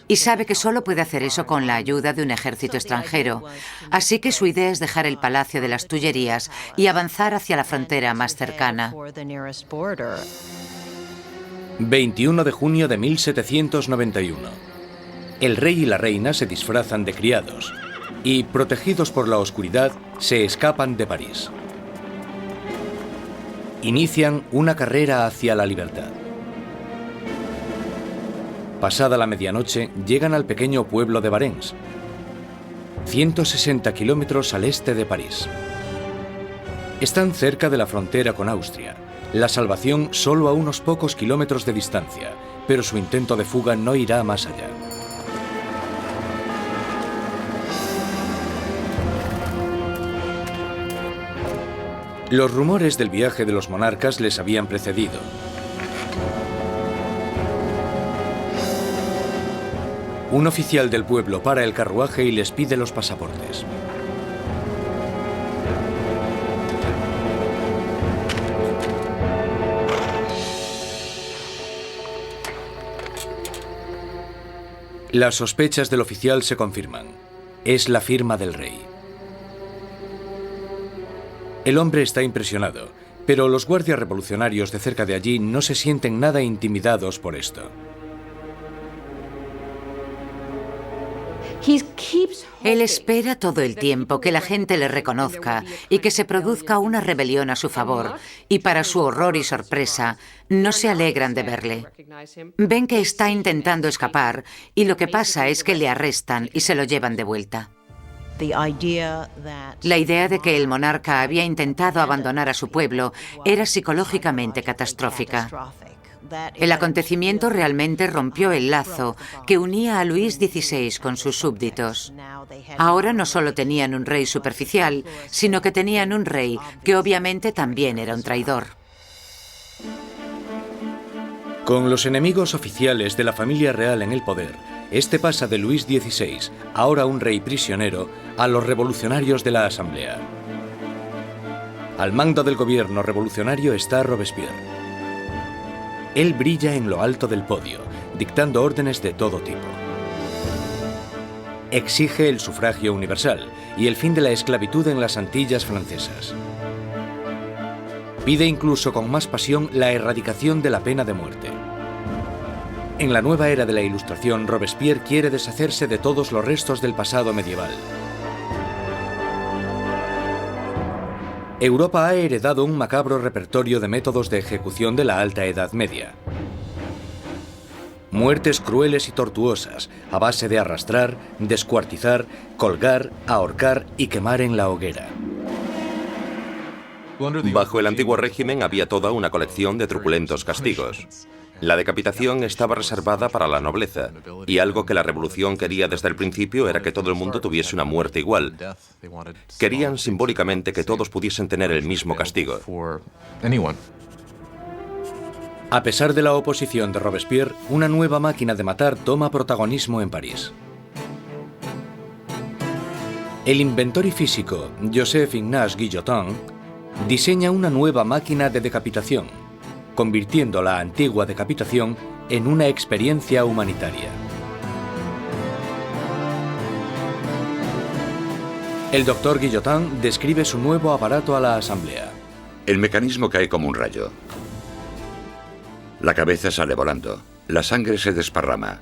Y sabe que solo puede hacer eso con la ayuda de un ejército extranjero. Así que su idea es dejar el Palacio de las Tullerías y avanzar hacia la frontera más cercana. 21 de junio de 1791. El rey y la reina se disfrazan de criados y, protegidos por la oscuridad, se escapan de París. Inician una carrera hacia la libertad. Pasada la medianoche, llegan al pequeño pueblo de Varennes, 160 kilómetros al este de París. Están cerca de la frontera con Austria. La salvación solo a unos pocos kilómetros de distancia, pero su intento de fuga no irá más allá. Los rumores del viaje de los monarcas les habían precedido. Un oficial del pueblo para el carruaje y les pide los pasaportes. Las sospechas del oficial se confirman. Es la firma del rey. El hombre está impresionado, pero los guardias revolucionarios de cerca de allí no se sienten nada intimidados por esto. Él espera todo el tiempo que la gente le reconozca y que se produzca una rebelión a su favor, y para su horror y sorpresa, no se alegran de verle. Ven que está intentando escapar y lo que pasa es que le arrestan y se lo llevan de vuelta. La idea de que el monarca había intentado abandonar a su pueblo era psicológicamente catastrófica. El acontecimiento realmente rompió el lazo que unía a Luis XVI con sus súbditos. Ahora no solo tenían un rey superficial, sino que tenían un rey que obviamente también era un traidor. Con los enemigos oficiales de la familia real en el poder, este pasa de Luis XVI, ahora un rey prisionero, a los revolucionarios de la Asamblea. Al mando del gobierno revolucionario está Robespierre. Él brilla en lo alto del podio, dictando órdenes de todo tipo. Exige el sufragio universal y el fin de la esclavitud en las Antillas francesas. Pide incluso con más pasión la erradicación de la pena de muerte. En la nueva era de la Ilustración, Robespierre quiere deshacerse de todos los restos del pasado medieval. Europa ha heredado un macabro repertorio de métodos de ejecución de la Alta Edad Media. Muertes crueles y tortuosas, a base de arrastrar, descuartizar, colgar, ahorcar y quemar en la hoguera. Bajo el antiguo régimen había toda una colección de truculentos castigos. La decapitación estaba reservada para la nobleza, y algo que la revolución quería desde el principio era que todo el mundo tuviese una muerte igual. Querían simbólicamente que todos pudiesen tener el mismo castigo. A pesar de la oposición de Robespierre, una nueva máquina de matar toma protagonismo en París. El inventor y físico Joseph Ignace Guillotin diseña una nueva máquina de decapitación, convirtiendo la antigua decapitación en una experiencia humanitaria. El doctor Guillotin describe su nuevo aparato a la Asamblea. El mecanismo cae como un rayo. La cabeza sale volando. La sangre se desparrama.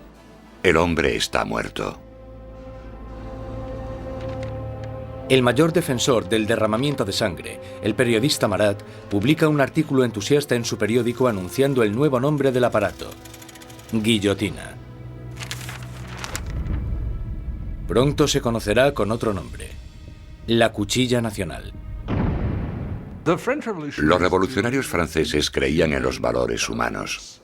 El hombre está muerto. El mayor defensor del derramamiento de sangre, el periodista Marat, publica un artículo entusiasta en su periódico anunciando el nuevo nombre del aparato: guillotina. Pronto se conocerá con otro nombre: La cuchilla nacional. Los revolucionarios franceses creían en los valores humanos.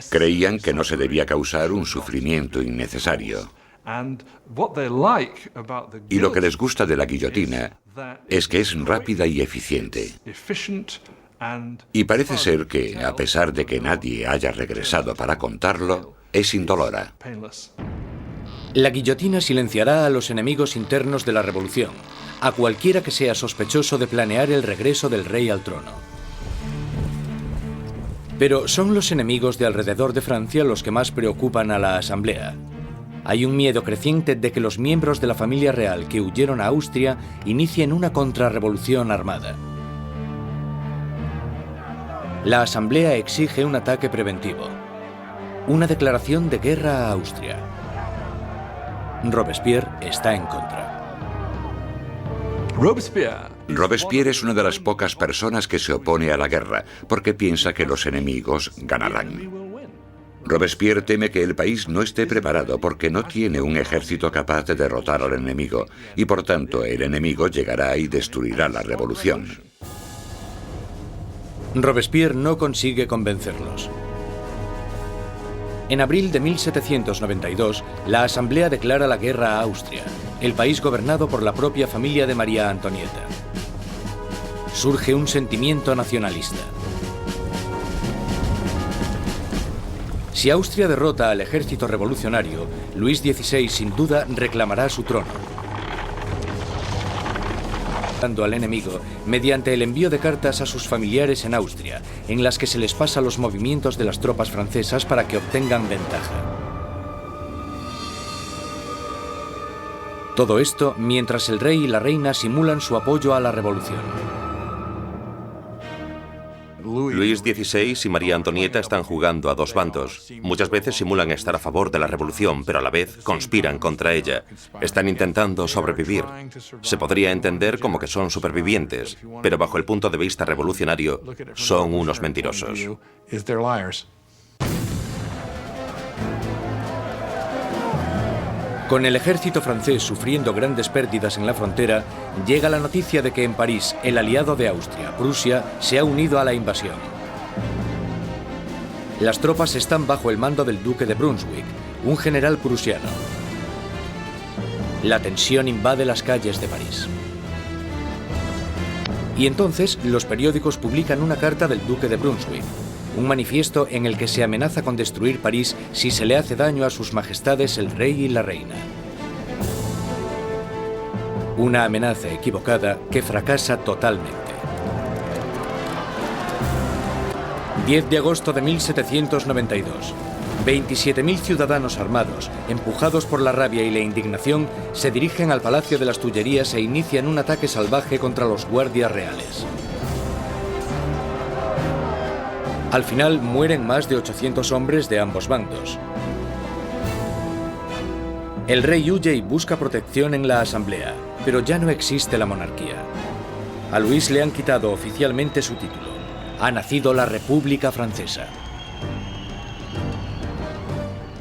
Creían que no se debía causar un sufrimiento innecesario. Y lo que les gusta de la guillotina es que es rápida y eficiente. Y parece ser que, a pesar de que nadie haya regresado para contarlo, es indolora. La guillotina silenciará a los enemigos internos de la revolución, a cualquiera que sea sospechoso de planear el regreso del rey al trono. Pero son los enemigos de alrededor de Francia los que más preocupan a la Asamblea. Hay un miedo creciente de que los miembros de la familia real que huyeron a Austria inicien una contrarrevolución armada. La Asamblea exige un ataque preventivo, una declaración de guerra a Austria. Robespierre está en contra. Robespierre es una de las pocas personas que se opone a la guerra, porque piensa que los enemigos ganarán. Robespierre teme que el país no esté preparado porque no tiene un ejército capaz de derrotar al enemigo, y por tanto el enemigo llegará y destruirá la revolución. Robespierre no consigue convencerlos. En abril de 1792, la Asamblea declara la guerra a Austria, el país gobernado por la propia familia de María Antonieta. Surge un sentimiento nacionalista. Si Austria derrota al ejército revolucionario, Luis XVI sin duda reclamará su trono. Al enemigo mediante el envío de cartas a sus familiares en Austria, en las que se les pasa los movimientos de las tropas francesas para que obtengan ventaja. Todo esto mientras el rey y la reina simulan su apoyo a la revolución. Luis XVI y María Antonieta están jugando a dos bandos. Muchas veces simulan estar a favor de la revolución, pero a la vez conspiran contra ella. Están intentando sobrevivir. Se podría entender como que son supervivientes, pero bajo el punto de vista revolucionario, son unos mentirosos. Con el ejército francés sufriendo grandes pérdidas en la frontera, llega la noticia de que en París, el aliado de Austria, Prusia, se ha unido a la invasión. Las tropas están bajo el mando del duque de Brunswick, un general prusiano. La tensión invade las calles de París. Y entonces los periódicos publican una carta del duque de Brunswick, un manifiesto en el que se amenaza con destruir París si se le hace daño a sus majestades el rey y la reina. Una amenaza equivocada que fracasa totalmente. 10 de agosto de 1792. 27.000 ciudadanos armados, empujados por la rabia y la indignación, se dirigen al Palacio de las Tullerías e inician un ataque salvaje contra los guardias reales. Al final mueren más de 800 hombres de ambos bandos. El rey huye y busca protección en la Asamblea, pero ya no existe la monarquía. A Luis le han quitado oficialmente su título. Ha nacido la República Francesa.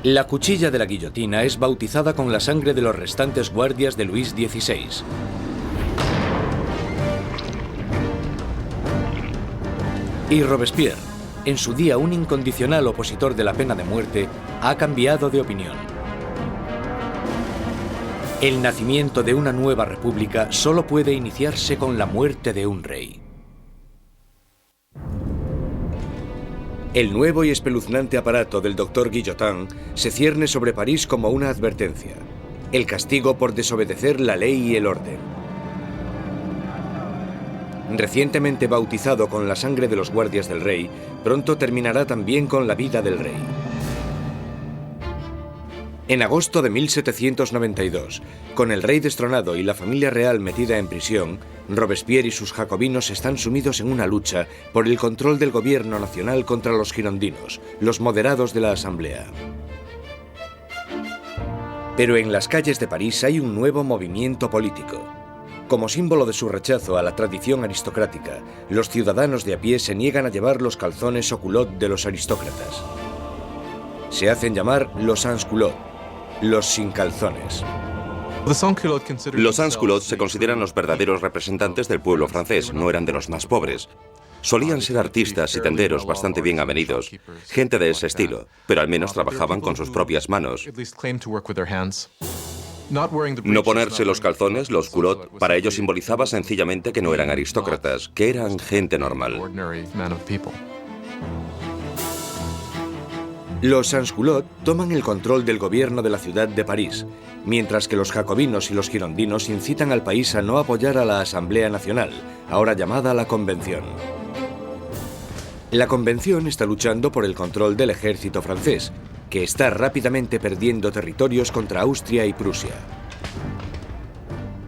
La cuchilla de la guillotina es bautizada con la sangre de los restantes guardias de Luis XVI. Y Robespierre, en su día un incondicional opositor de la pena de muerte, ha cambiado de opinión. El nacimiento de una nueva república solo puede iniciarse con la muerte de un rey. El nuevo y espeluznante aparato del doctor Guillotin se cierne sobre París como una advertencia. El castigo por desobedecer la ley y el orden. Recientemente bautizado con la sangre de los guardias del rey, pronto terminará también con la vida del rey. En agosto de 1792, con el rey destronado y la familia real metida en prisión, Robespierre y sus jacobinos están sumidos en una lucha por el control del gobierno nacional contra los girondinos, los moderados de la Asamblea. Pero en las calles de París hay un nuevo movimiento político. Como símbolo de su rechazo a la tradición aristocrática, los ciudadanos de a pie se niegan a llevar los calzones o culottes de los aristócratas. Se hacen llamar los sans culottes, los sin calzones. Los sans-culottes se consideran los verdaderos representantes del pueblo francés, no eran de los más pobres. Solían ser artistas y tenderos bastante bien avenidos, gente de ese estilo, pero al menos trabajaban con sus propias manos. No ponerse los calzones, los culottes, para ellos simbolizaba sencillamente que no eran aristócratas, que eran gente normal. Los sans-culottes toman el control del gobierno de la ciudad de París, mientras que los jacobinos y los girondinos incitan al país a no apoyar a la Asamblea Nacional, ahora llamada la Convención. La Convención está luchando por el control del ejército francés, que está rápidamente perdiendo territorios contra Austria y Prusia.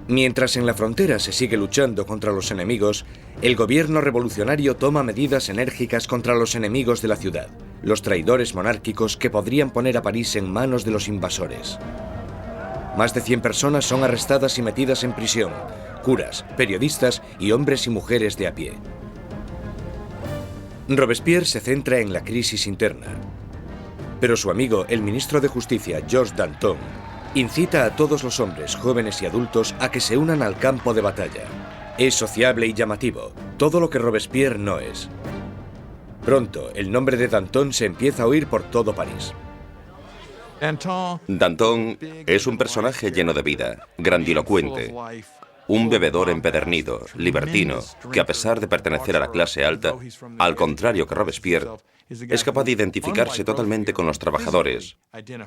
Mientras en la frontera se sigue luchando contra los enemigos, el gobierno revolucionario toma medidas enérgicas contra los enemigos de la ciudad, los traidores monárquicos que podrían poner a París en manos de los invasores. Más de 100 personas son arrestadas y metidas en prisión, curas, periodistas y hombres y mujeres de a pie. Robespierre se centra en la crisis interna, pero su amigo, el ministro de Justicia, Georges Danton, incita a todos los hombres, jóvenes y adultos a que se unan al campo de batalla. Es sociable y llamativo, todo lo que Robespierre no es. Pronto, el nombre de Danton se empieza a oír por todo París. Danton es un personaje lleno de vida, grandilocuente, un bebedor empedernido, libertino, que a pesar de pertenecer a la clase alta, al contrario que Robespierre, es capaz de identificarse totalmente con los trabajadores,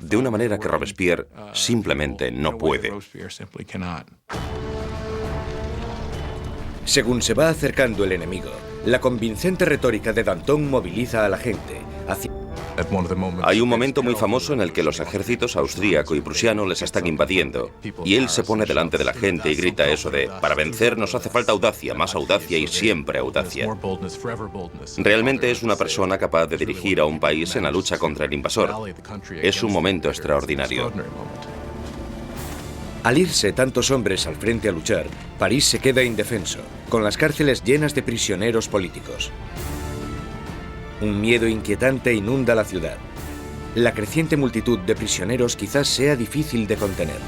de una manera que Robespierre simplemente no puede. Según se va acercando el enemigo, la convincente retórica de Danton moviliza a la gente. Hay un momento muy famoso en el que los ejércitos austríaco y prusiano les están invadiendo, y él se pone delante de la gente y grita eso de: para vencer nos hace falta audacia, más audacia y siempre audacia. Realmente es una persona capaz de dirigir a un país en la lucha contra el invasor. Es un momento extraordinario. Al irse tantos hombres al frente a luchar, París se queda indefenso, con las cárceles llenas de prisioneros políticos. Un miedo inquietante inunda la ciudad. La creciente multitud de prisioneros quizás sea difícil de contener.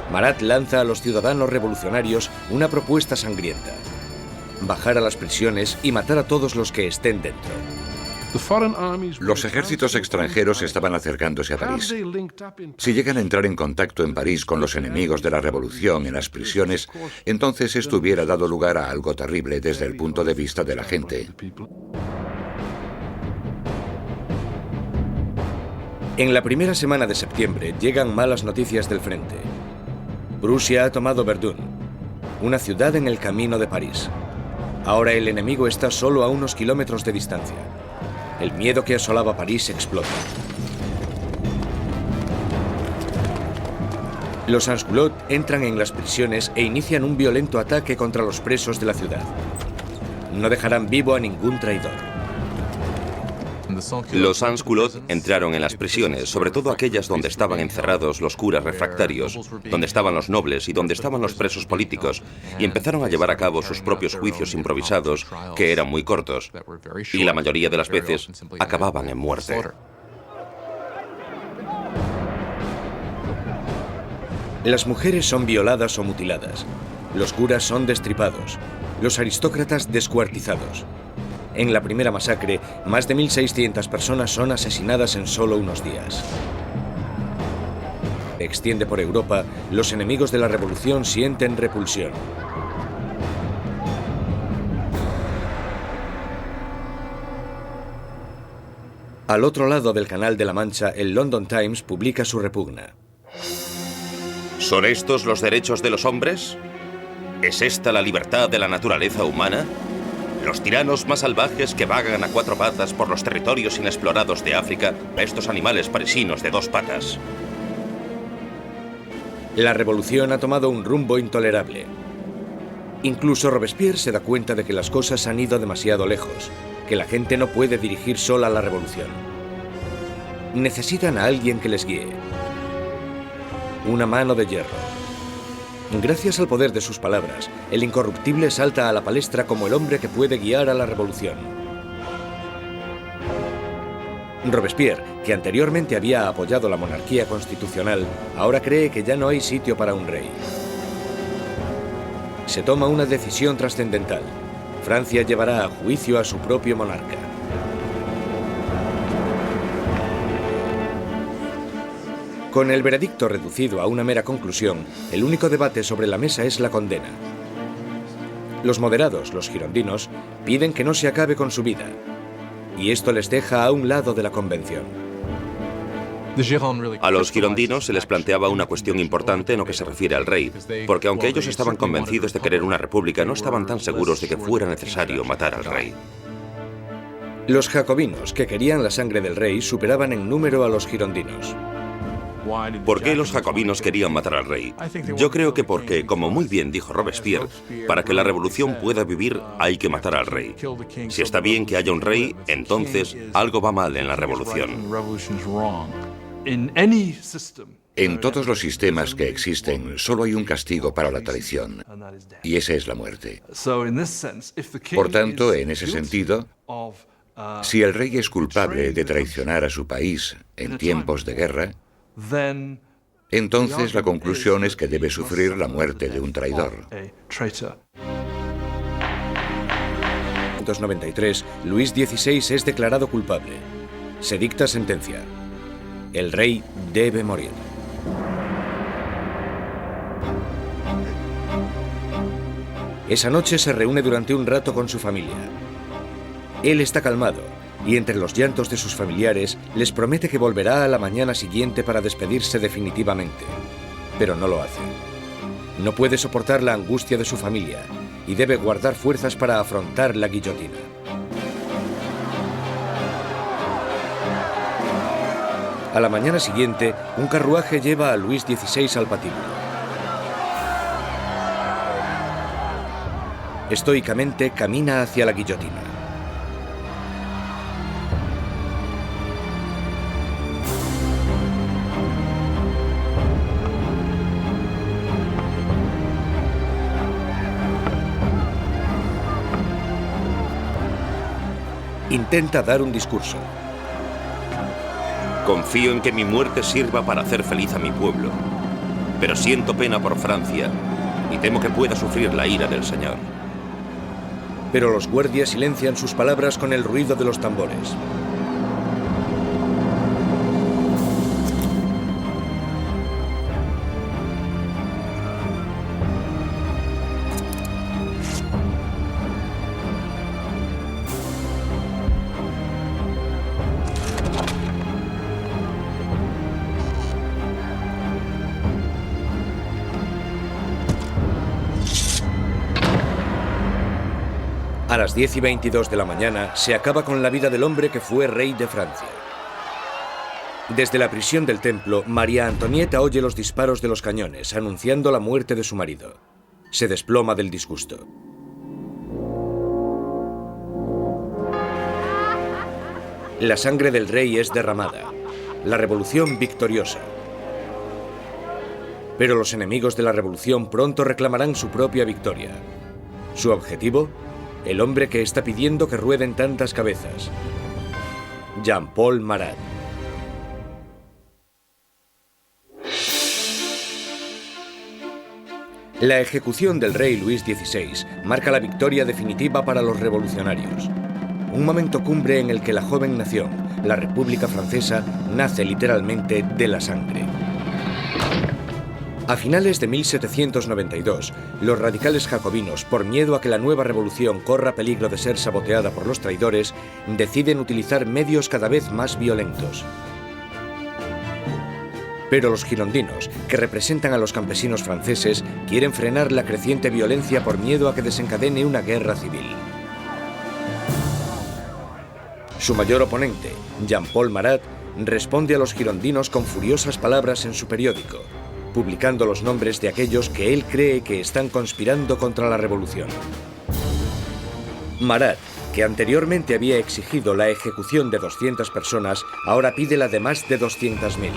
Marat lanza a los ciudadanos revolucionarios una propuesta sangrienta: bajar a las prisiones y matar a todos los que estén dentro. Los ejércitos extranjeros estaban acercándose a París. Si llegan a entrar en contacto en París con los enemigos de la revolución en las prisiones, entonces esto hubiera dado lugar a algo terrible desde el punto de vista de la gente. En la primera semana de septiembre llegan malas noticias del frente. Prusia ha tomado Verdun, una ciudad en el camino de París. Ahora el enemigo está solo a unos kilómetros de distancia. El miedo que asolaba París explota. Los sans-culottes entran en las prisiones e inician un violento ataque contra los presos de la ciudad. No dejarán vivo a ningún traidor. Los sans-culottes entraron en las prisiones, sobre todo aquellas donde estaban encerrados los curas refractarios, donde estaban los nobles y donde estaban los presos políticos, y empezaron a llevar a cabo sus propios juicios improvisados, que eran muy cortos, y la mayoría de las veces acababan en muerte. Las mujeres son violadas o mutiladas, los curas son destripados, los aristócratas descuartizados. En la primera masacre, más de 1.600 personas son asesinadas en solo unos días. Extiende por Europa, los enemigos de la revolución sienten repulsión. Al otro lado del Canal de la Mancha, el London Times publica su repugna. ¿Son estos los derechos de los hombres? ¿Es esta la libertad de la naturaleza humana? Los tiranos más salvajes que vagan a cuatro patas por los territorios inexplorados de África, a estos animales parisinos de dos patas. La revolución ha tomado un rumbo intolerable. Incluso Robespierre se da cuenta de que las cosas han ido demasiado lejos, que la gente no puede dirigir sola la revolución. Necesitan a alguien que les guíe. Una mano de hierro. Gracias al poder de sus palabras, el incorruptible salta a la palestra como el hombre que puede guiar a la revolución. Robespierre, que anteriormente había apoyado la monarquía constitucional, ahora cree que ya no hay sitio para un rey. Se toma una decisión trascendental. Francia llevará a juicio a su propio monarca. Con el veredicto reducido a una mera conclusión, el único debate sobre la mesa es la condena. Los moderados, los girondinos, piden que no se acabe con su vida, y esto les deja a un lado de la convención. A los girondinos se les planteaba una cuestión importante en lo que se refiere al rey, porque aunque ellos estaban convencidos de querer una república, no estaban tan seguros de que fuera necesario matar al rey. Los jacobinos, que querían la sangre del rey, superaban en número a los girondinos. ¿Por qué los jacobinos querían matar al rey? Yo creo que porque, como muy bien dijo Robespierre, para que la revolución pueda vivir hay que matar al rey. Si está bien que haya un rey, entonces algo va mal en la revolución. En todos los sistemas que existen, solo hay un castigo para la traición, y esa es la muerte. Por tanto, en ese sentido, si el rey es culpable de traicionar a su país en tiempos de guerra, entonces la conclusión es que debe sufrir la muerte de un traidor. En 1593, Luis XVI es declarado culpable. Se dicta sentencia. El rey debe morir. Esa noche se reúne durante un rato con su familia. Él está calmado, y entre los llantos de sus familiares les promete que volverá a la mañana siguiente para despedirse definitivamente. Pero no lo hace. No puede soportar la angustia de su familia y debe guardar fuerzas para afrontar la guillotina. A la mañana siguiente, un carruaje lleva a Luis XVI al patíbulo. Estoicamente camina hacia la guillotina. Intenta dar un discurso. Confío en que mi muerte sirva para hacer feliz a mi pueblo, pero siento pena por Francia y temo que pueda sufrir la ira del Señor. Pero los guardias silencian sus palabras con el ruido de los tambores. A las 10:22 de la mañana se acaba con la vida del hombre que fue rey de Francia. Desde la prisión del templo, María Antonieta oye los disparos de los cañones, anunciando la muerte de su marido. Se desploma del disgusto. La sangre del rey es derramada. La revolución victoriosa. Pero los enemigos de la revolución pronto reclamarán su propia victoria. ¿Su objetivo? El hombre que está pidiendo que rueden tantas cabezas. Jean-Paul Marat. La ejecución del rey Luis XVI marca la victoria definitiva para los revolucionarios. Un momento cumbre en el que la joven nación, la República Francesa, nace literalmente de la sangre. A finales de 1792, los radicales jacobinos, por miedo a que la nueva revolución corra peligro de ser saboteada por los traidores, deciden utilizar medios cada vez más violentos. Pero los girondinos, que representan a los campesinos franceses, quieren frenar la creciente violencia por miedo a que desencadene una guerra civil. Su mayor oponente, Jean-Paul Marat, responde a los girondinos con furiosas palabras en su periódico, publicando los nombres de aquellos que él cree que están conspirando contra la revolución. Marat, que anteriormente había exigido la ejecución de 200 personas, ahora pide la de más de 200.000.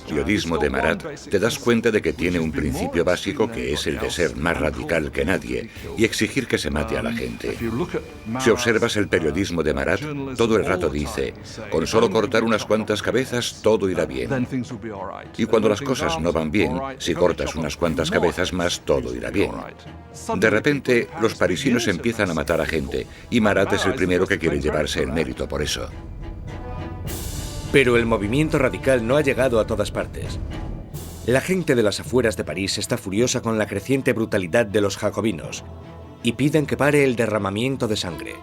periodismo de Marat, te das cuenta de que tiene un principio básico que es el de ser más radical que nadie y exigir que se mate a la gente. Si observas el periodismo de Marat, todo el rato dice, con solo cortar unas cuantas cabezas todo irá bien. Y cuando las cosas no van bien, si cortas unas cuantas cabezas más, todo irá bien. De repente, los parisinos empiezan a matar a gente y Marat es el primero que quiere llevarse el mérito por eso. Pero el movimiento radical no ha llegado a todas partes. La gente de las afueras de París está furiosa con la creciente brutalidad de los jacobinos y piden que pare el derramamiento de sangre.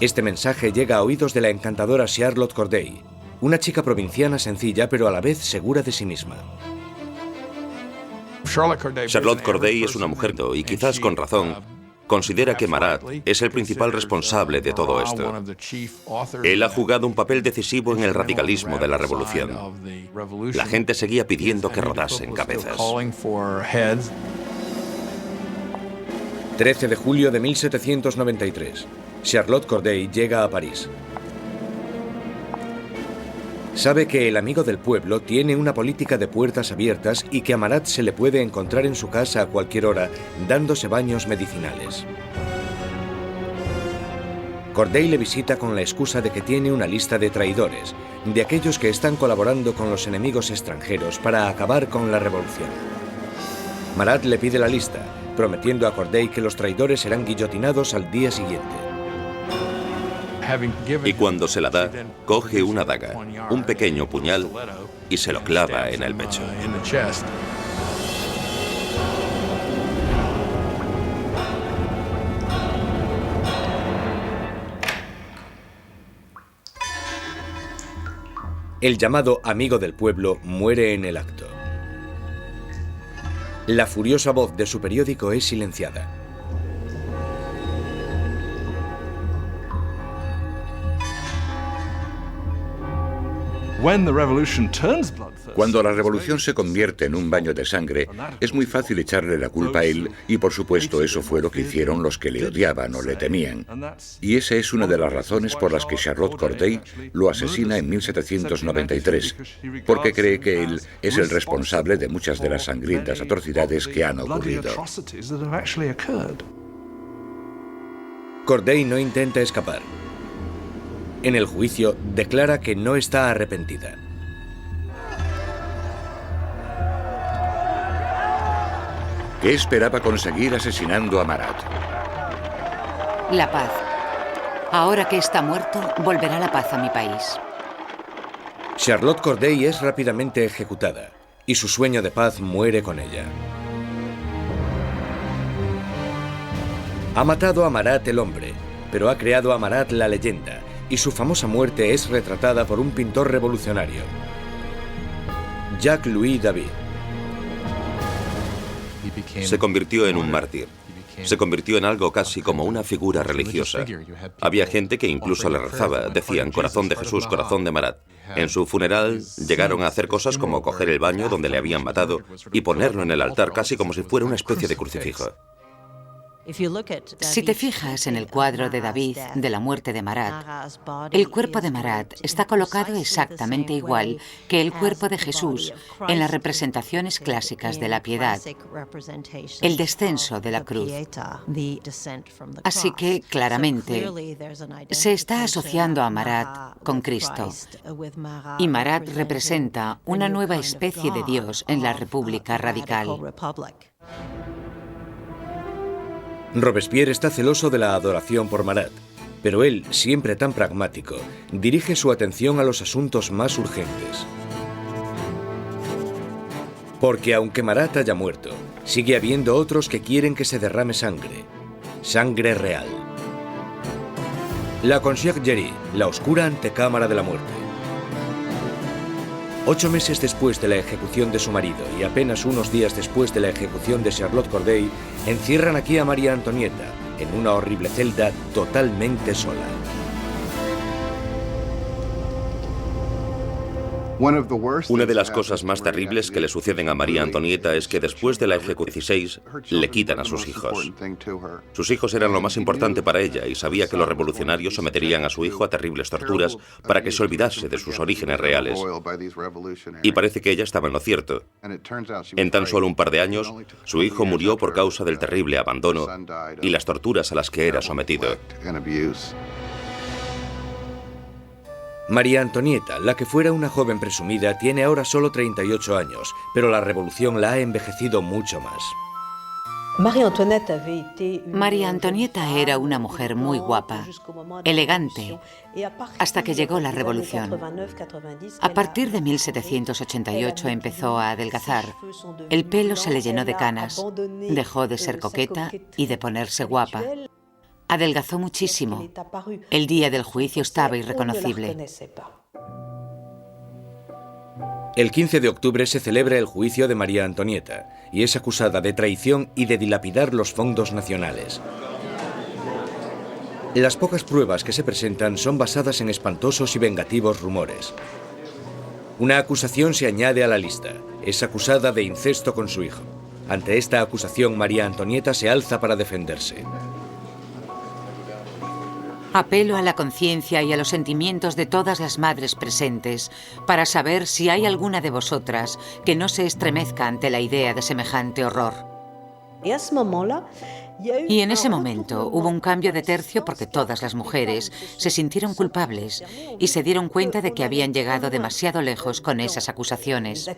Este mensaje llega a oídos de la encantadora Charlotte Corday, una chica provinciana sencilla pero a la vez segura de sí misma. Charlotte Corday es una mujer y quizás con razón considera que Marat es el principal responsable de todo esto. Él ha jugado un papel decisivo en el radicalismo de la revolución. La gente seguía pidiendo que rodasen cabezas. 13 de julio de 1793. Charlotte Corday llega a París. Sabe que el amigo del pueblo tiene una política de puertas abiertas y que a Marat se le puede encontrar en su casa a cualquier hora, dándose baños medicinales. Corday le visita con la excusa de que tiene una lista de traidores, de aquellos que están colaborando con los enemigos extranjeros para acabar con la revolución. Marat le pide la lista, prometiendo a Corday que los traidores serán guillotinados al día siguiente. Y cuando se la da, coge una daga, un pequeño puñal, y se lo clava en el pecho. El llamado amigo del pueblo muere en el acto. La furiosa voz de su periódico es silenciada. Cuando la revolución se convierte en un baño de sangre, es muy fácil echarle la culpa a él y por supuesto eso fue lo que hicieron los que le odiaban o le temían. Y esa es una de las razones por las que Charlotte Corday lo asesina en 1793, porque cree que él es el responsable de muchas de las sangrientas atrocidades que han ocurrido. Corday no intenta escapar. En el juicio, declara que no está arrepentida. ¿Qué esperaba conseguir asesinando a Marat? La paz. Ahora que está muerto, volverá la paz a mi país. Charlotte Corday es rápidamente ejecutada y su sueño de paz muere con ella. Ha matado a Marat el hombre, pero ha creado a Marat la leyenda, y su famosa muerte es retratada por un pintor revolucionario, Jacques-Louis David. Se convirtió en un mártir. Se convirtió en algo casi como una figura religiosa. Había gente que incluso le rezaba, decían corazón de Jesús, corazón de Marat. En su funeral llegaron a hacer cosas como coger el baño donde le habían matado y ponerlo en el altar casi como si fuera una especie de crucifijo. Si te fijas en el cuadro de David de la muerte de Marat, el cuerpo de Marat está colocado exactamente igual que el cuerpo de Jesús en las representaciones clásicas de la piedad, el descenso de la cruz. Así que, claramente, se está asociando a Marat con Cristo. Y Marat representa una nueva especie de Dios en la República Radical. Robespierre está celoso de la adoración por Marat, pero él, siempre tan pragmático, dirige su atención a los asuntos más urgentes. Porque aunque Marat haya muerto, sigue habiendo otros que quieren que se derrame sangre. Sangre real. La Conciergerie, la oscura antecámara de la muerte. 8 meses después de la ejecución de su marido y apenas unos días después de la ejecución de Charlotte Corday, encierran aquí a María Antonieta en una horrible celda totalmente sola. Una de las cosas más terribles que le suceden a María Antonieta es que después de la ejecución 16 le quitan a sus hijos. Sus hijos eran lo más importante para ella y sabía que los revolucionarios someterían a su hijo a terribles torturas para que se olvidase de sus orígenes reales. Y parece que ella estaba en lo cierto. En tan solo un par de años, su hijo murió por causa del terrible abandono y las torturas a las que era sometido. María Antonieta, la que fuera una joven presumida, tiene ahora solo 38 años, pero la revolución la ha envejecido mucho más. María Antonieta era una mujer muy guapa, elegante, hasta que llegó la revolución. A partir de 1788 empezó a adelgazar. El pelo se le llenó de canas, dejó de ser coqueta y de ponerse guapa. Adelgazó muchísimo. El día del juicio estaba irreconocible. El 15 de octubre se celebra el juicio de María Antonieta y es acusada de traición y de dilapidar los fondos nacionales. Las pocas pruebas que se presentan son basadas en espantosos y vengativos rumores. Una acusación se añade a la lista. Es acusada de incesto con su hijo. Ante esta acusación, María Antonieta se alza para defenderse. Apelo a la conciencia y a los sentimientos de todas las madres presentes para saber si hay alguna de vosotras que no se estremezca ante la idea de semejante horror. Y en ese momento hubo un cambio de tercio porque todas las mujeres se sintieron culpables y se dieron cuenta de que habían llegado demasiado lejos con esas acusaciones.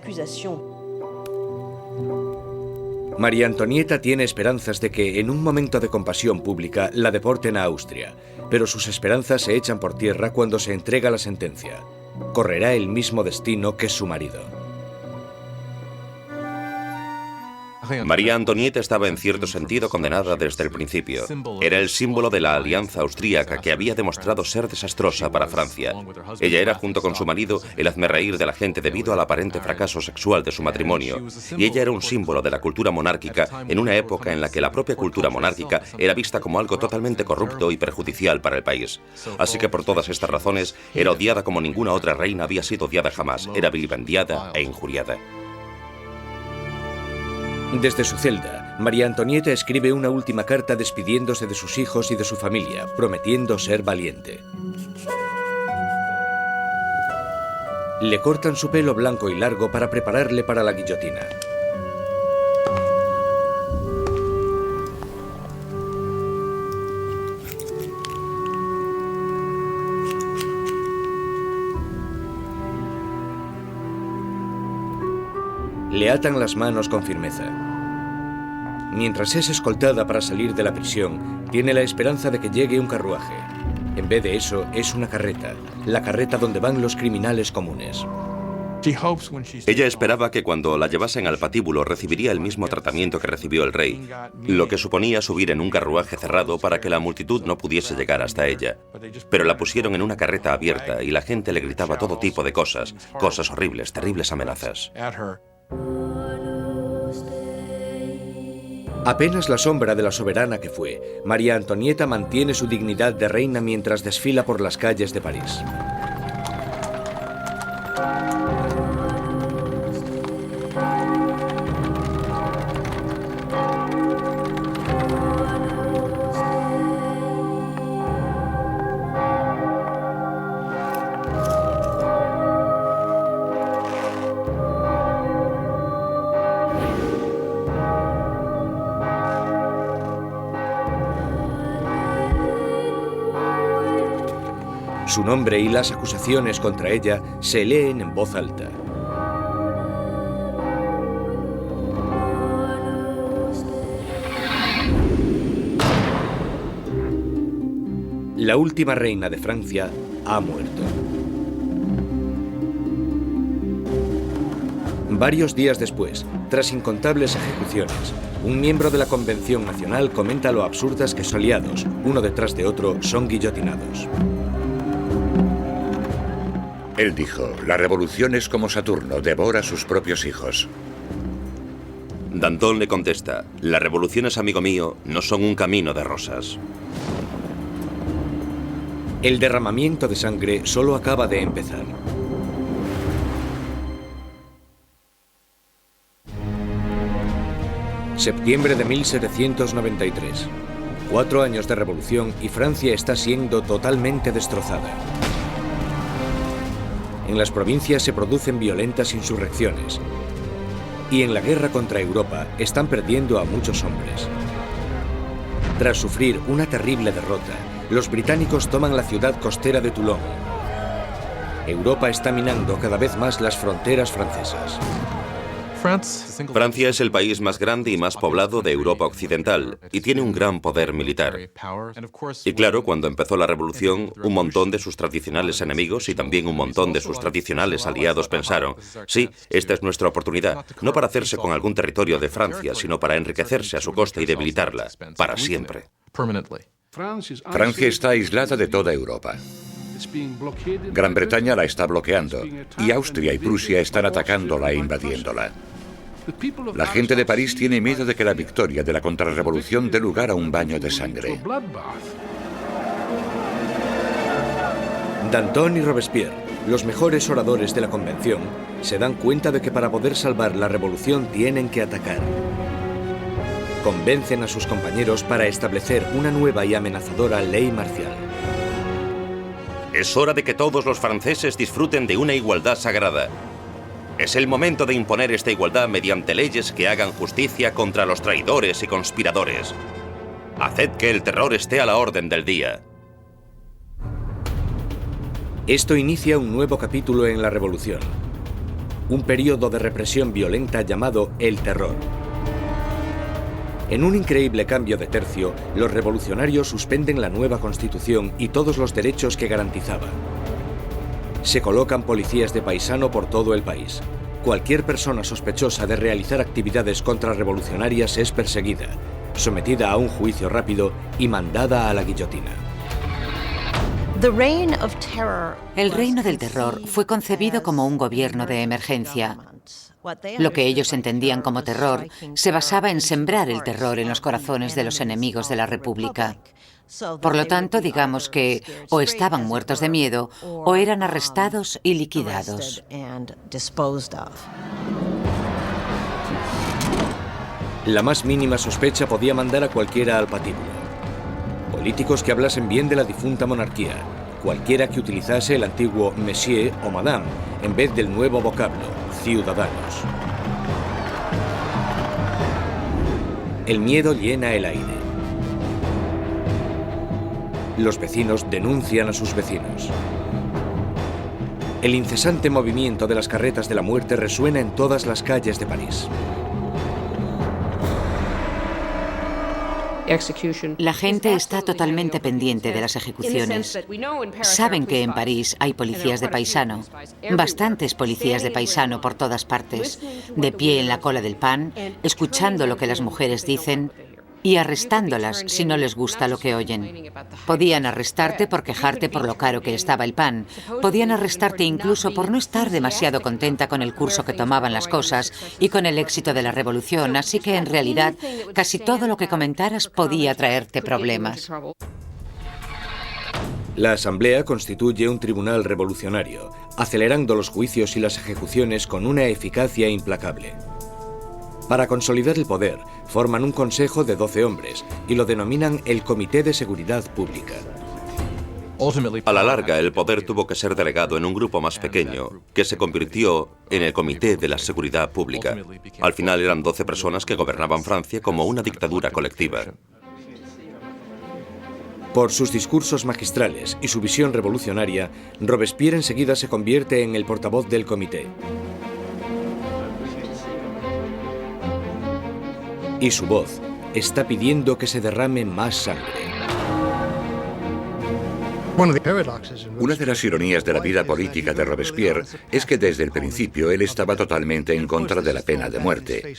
María Antonieta tiene esperanzas de que, en un momento de compasión pública, la deporten a Austria, pero sus esperanzas se echan por tierra cuando se entrega la sentencia. Correrá el mismo destino que su marido. María Antonieta estaba en cierto sentido condenada desde el principio. Era el símbolo de la alianza austríaca que había demostrado ser desastrosa para Francia. Ella era, junto con su marido, el hazmerreír de la gente debido al aparente fracaso sexual de su matrimonio. Y ella era un símbolo de la cultura monárquica en una época en la que la propia cultura monárquica era vista como algo totalmente corrupto y perjudicial para el país. Así que por todas estas razones, era odiada como ninguna otra reina había sido odiada jamás. Era vilipendiada e injuriada. Desde su celda, María Antonieta escribe una última carta despidiéndose de sus hijos y de su familia, prometiendo ser valiente. Le cortan su pelo blanco y largo para prepararle para la guillotina. Le atan las manos con firmeza. Mientras es escoltada para salir de la prisión, tiene la esperanza de que llegue un carruaje. En vez de eso, es una carreta, la carreta donde van los criminales comunes. Ella esperaba que cuando la llevasen al patíbulo recibiría el mismo tratamiento que recibió el rey, lo que suponía subir en un carruaje cerrado para que la multitud no pudiese llegar hasta ella. Pero la pusieron en una carreta abierta y la gente le gritaba todo tipo de cosas horribles, terribles amenazas. Apenas la sombra de la soberana que fue, María Antonieta mantiene su dignidad de reina mientras desfila por las calles de París. Su nombre y las acusaciones contra ella se leen en voz alta. La última reina de Francia ha muerto. Varios días después, tras incontables ejecuciones, un miembro de la Convención Nacional comenta lo absurdas que sus aliados, uno detrás de otro, son guillotinados. Él dijo, la revolución es como Saturno, devora a sus propios hijos. Danton le contesta, las revoluciones, amigo mío, no son un camino de rosas. El derramamiento de sangre solo acaba de empezar. Septiembre de 1793. 4 años de revolución y Francia está siendo totalmente destrozada. En las provincias se producen violentas insurrecciones. Y en la guerra contra Europa están perdiendo a muchos hombres. Tras sufrir una terrible derrota, los británicos toman la ciudad costera de Toulon. Europa está minando cada vez más las fronteras francesas. Francia es el país más grande y más poblado de Europa Occidental y tiene un gran poder militar. Y claro, cuando empezó la revolución, un montón de sus tradicionales enemigos y también un montón de sus tradicionales aliados pensaron, sí, esta es nuestra oportunidad, no para hacerse con algún territorio de Francia, sino para enriquecerse a su costa y debilitarla, para siempre. Francia está aislada de toda Europa. Gran Bretaña la está bloqueando y Austria y Prusia están atacándola e invadiéndola. La gente de París tiene miedo de que la victoria de la contrarrevolución dé lugar a un baño de sangre. Danton y Robespierre, los mejores oradores de la convención, se dan cuenta de que para poder salvar la revolución tienen que atacar. Convencen a sus compañeros para establecer una nueva y amenazadora ley marcial. Es hora de que todos los franceses disfruten de una igualdad sagrada. Es el momento de imponer esta igualdad mediante leyes que hagan justicia contra los traidores y conspiradores. Haced que el terror esté a la orden del día. Esto inicia un nuevo capítulo en la revolución. Un periodo de represión violenta llamado el terror. En un increíble cambio de tercio, los revolucionarios suspenden la nueva constitución y todos los derechos que garantizaba. Se colocan policías de paisano por todo el país. Cualquier persona sospechosa de realizar actividades contrarrevolucionarias es perseguida, sometida a un juicio rápido y mandada a la guillotina. El reino del terror fue concebido como un gobierno de emergencia. Lo que ellos entendían como terror se basaba en sembrar el terror en los corazones de los enemigos de la República. Por lo tanto, digamos que o estaban muertos de miedo o eran arrestados y liquidados. La más mínima sospecha podía mandar a cualquiera al patíbulo. Políticos que hablasen bien de la difunta monarquía, cualquiera que utilizase el antiguo monsieur o madame en vez del nuevo vocablo, ciudadanos. El miedo llena el aire. Los vecinos denuncian a sus vecinos. El incesante movimiento de las carretas de la muerte resuena en todas las calles de París. La gente está totalmente pendiente de las ejecuciones. Saben que en París hay policías de paisano, bastantes policías de paisano por todas partes, de pie en la cola del pan, escuchando lo que las mujeres dicen y arrestándolas si no les gusta lo que oyen. Podían arrestarte por quejarte por lo caro que estaba el pan. Podían arrestarte incluso por no estar demasiado contenta con el curso que tomaban las cosas y con el éxito de la revolución, así que en realidad casi todo lo que comentaras podía traerte problemas. La Asamblea constituye un tribunal revolucionario, acelerando los juicios y las ejecuciones con una eficacia implacable. Para consolidar el poder, forman un consejo de 12 hombres y lo denominan el Comité de Seguridad Pública. A la larga, el poder tuvo que ser delegado en un grupo más pequeño, que se convirtió en el Comité de la Seguridad Pública. Al final eran 12 personas que gobernaban Francia como una dictadura colectiva. Por sus discursos magistrales y su visión revolucionaria, Robespierre enseguida se convierte en el portavoz del comité. Y su voz está pidiendo que se derrame más sangre. Una de las ironías de la vida política de Robespierre es que desde el principio él estaba totalmente en contra de la pena de muerte.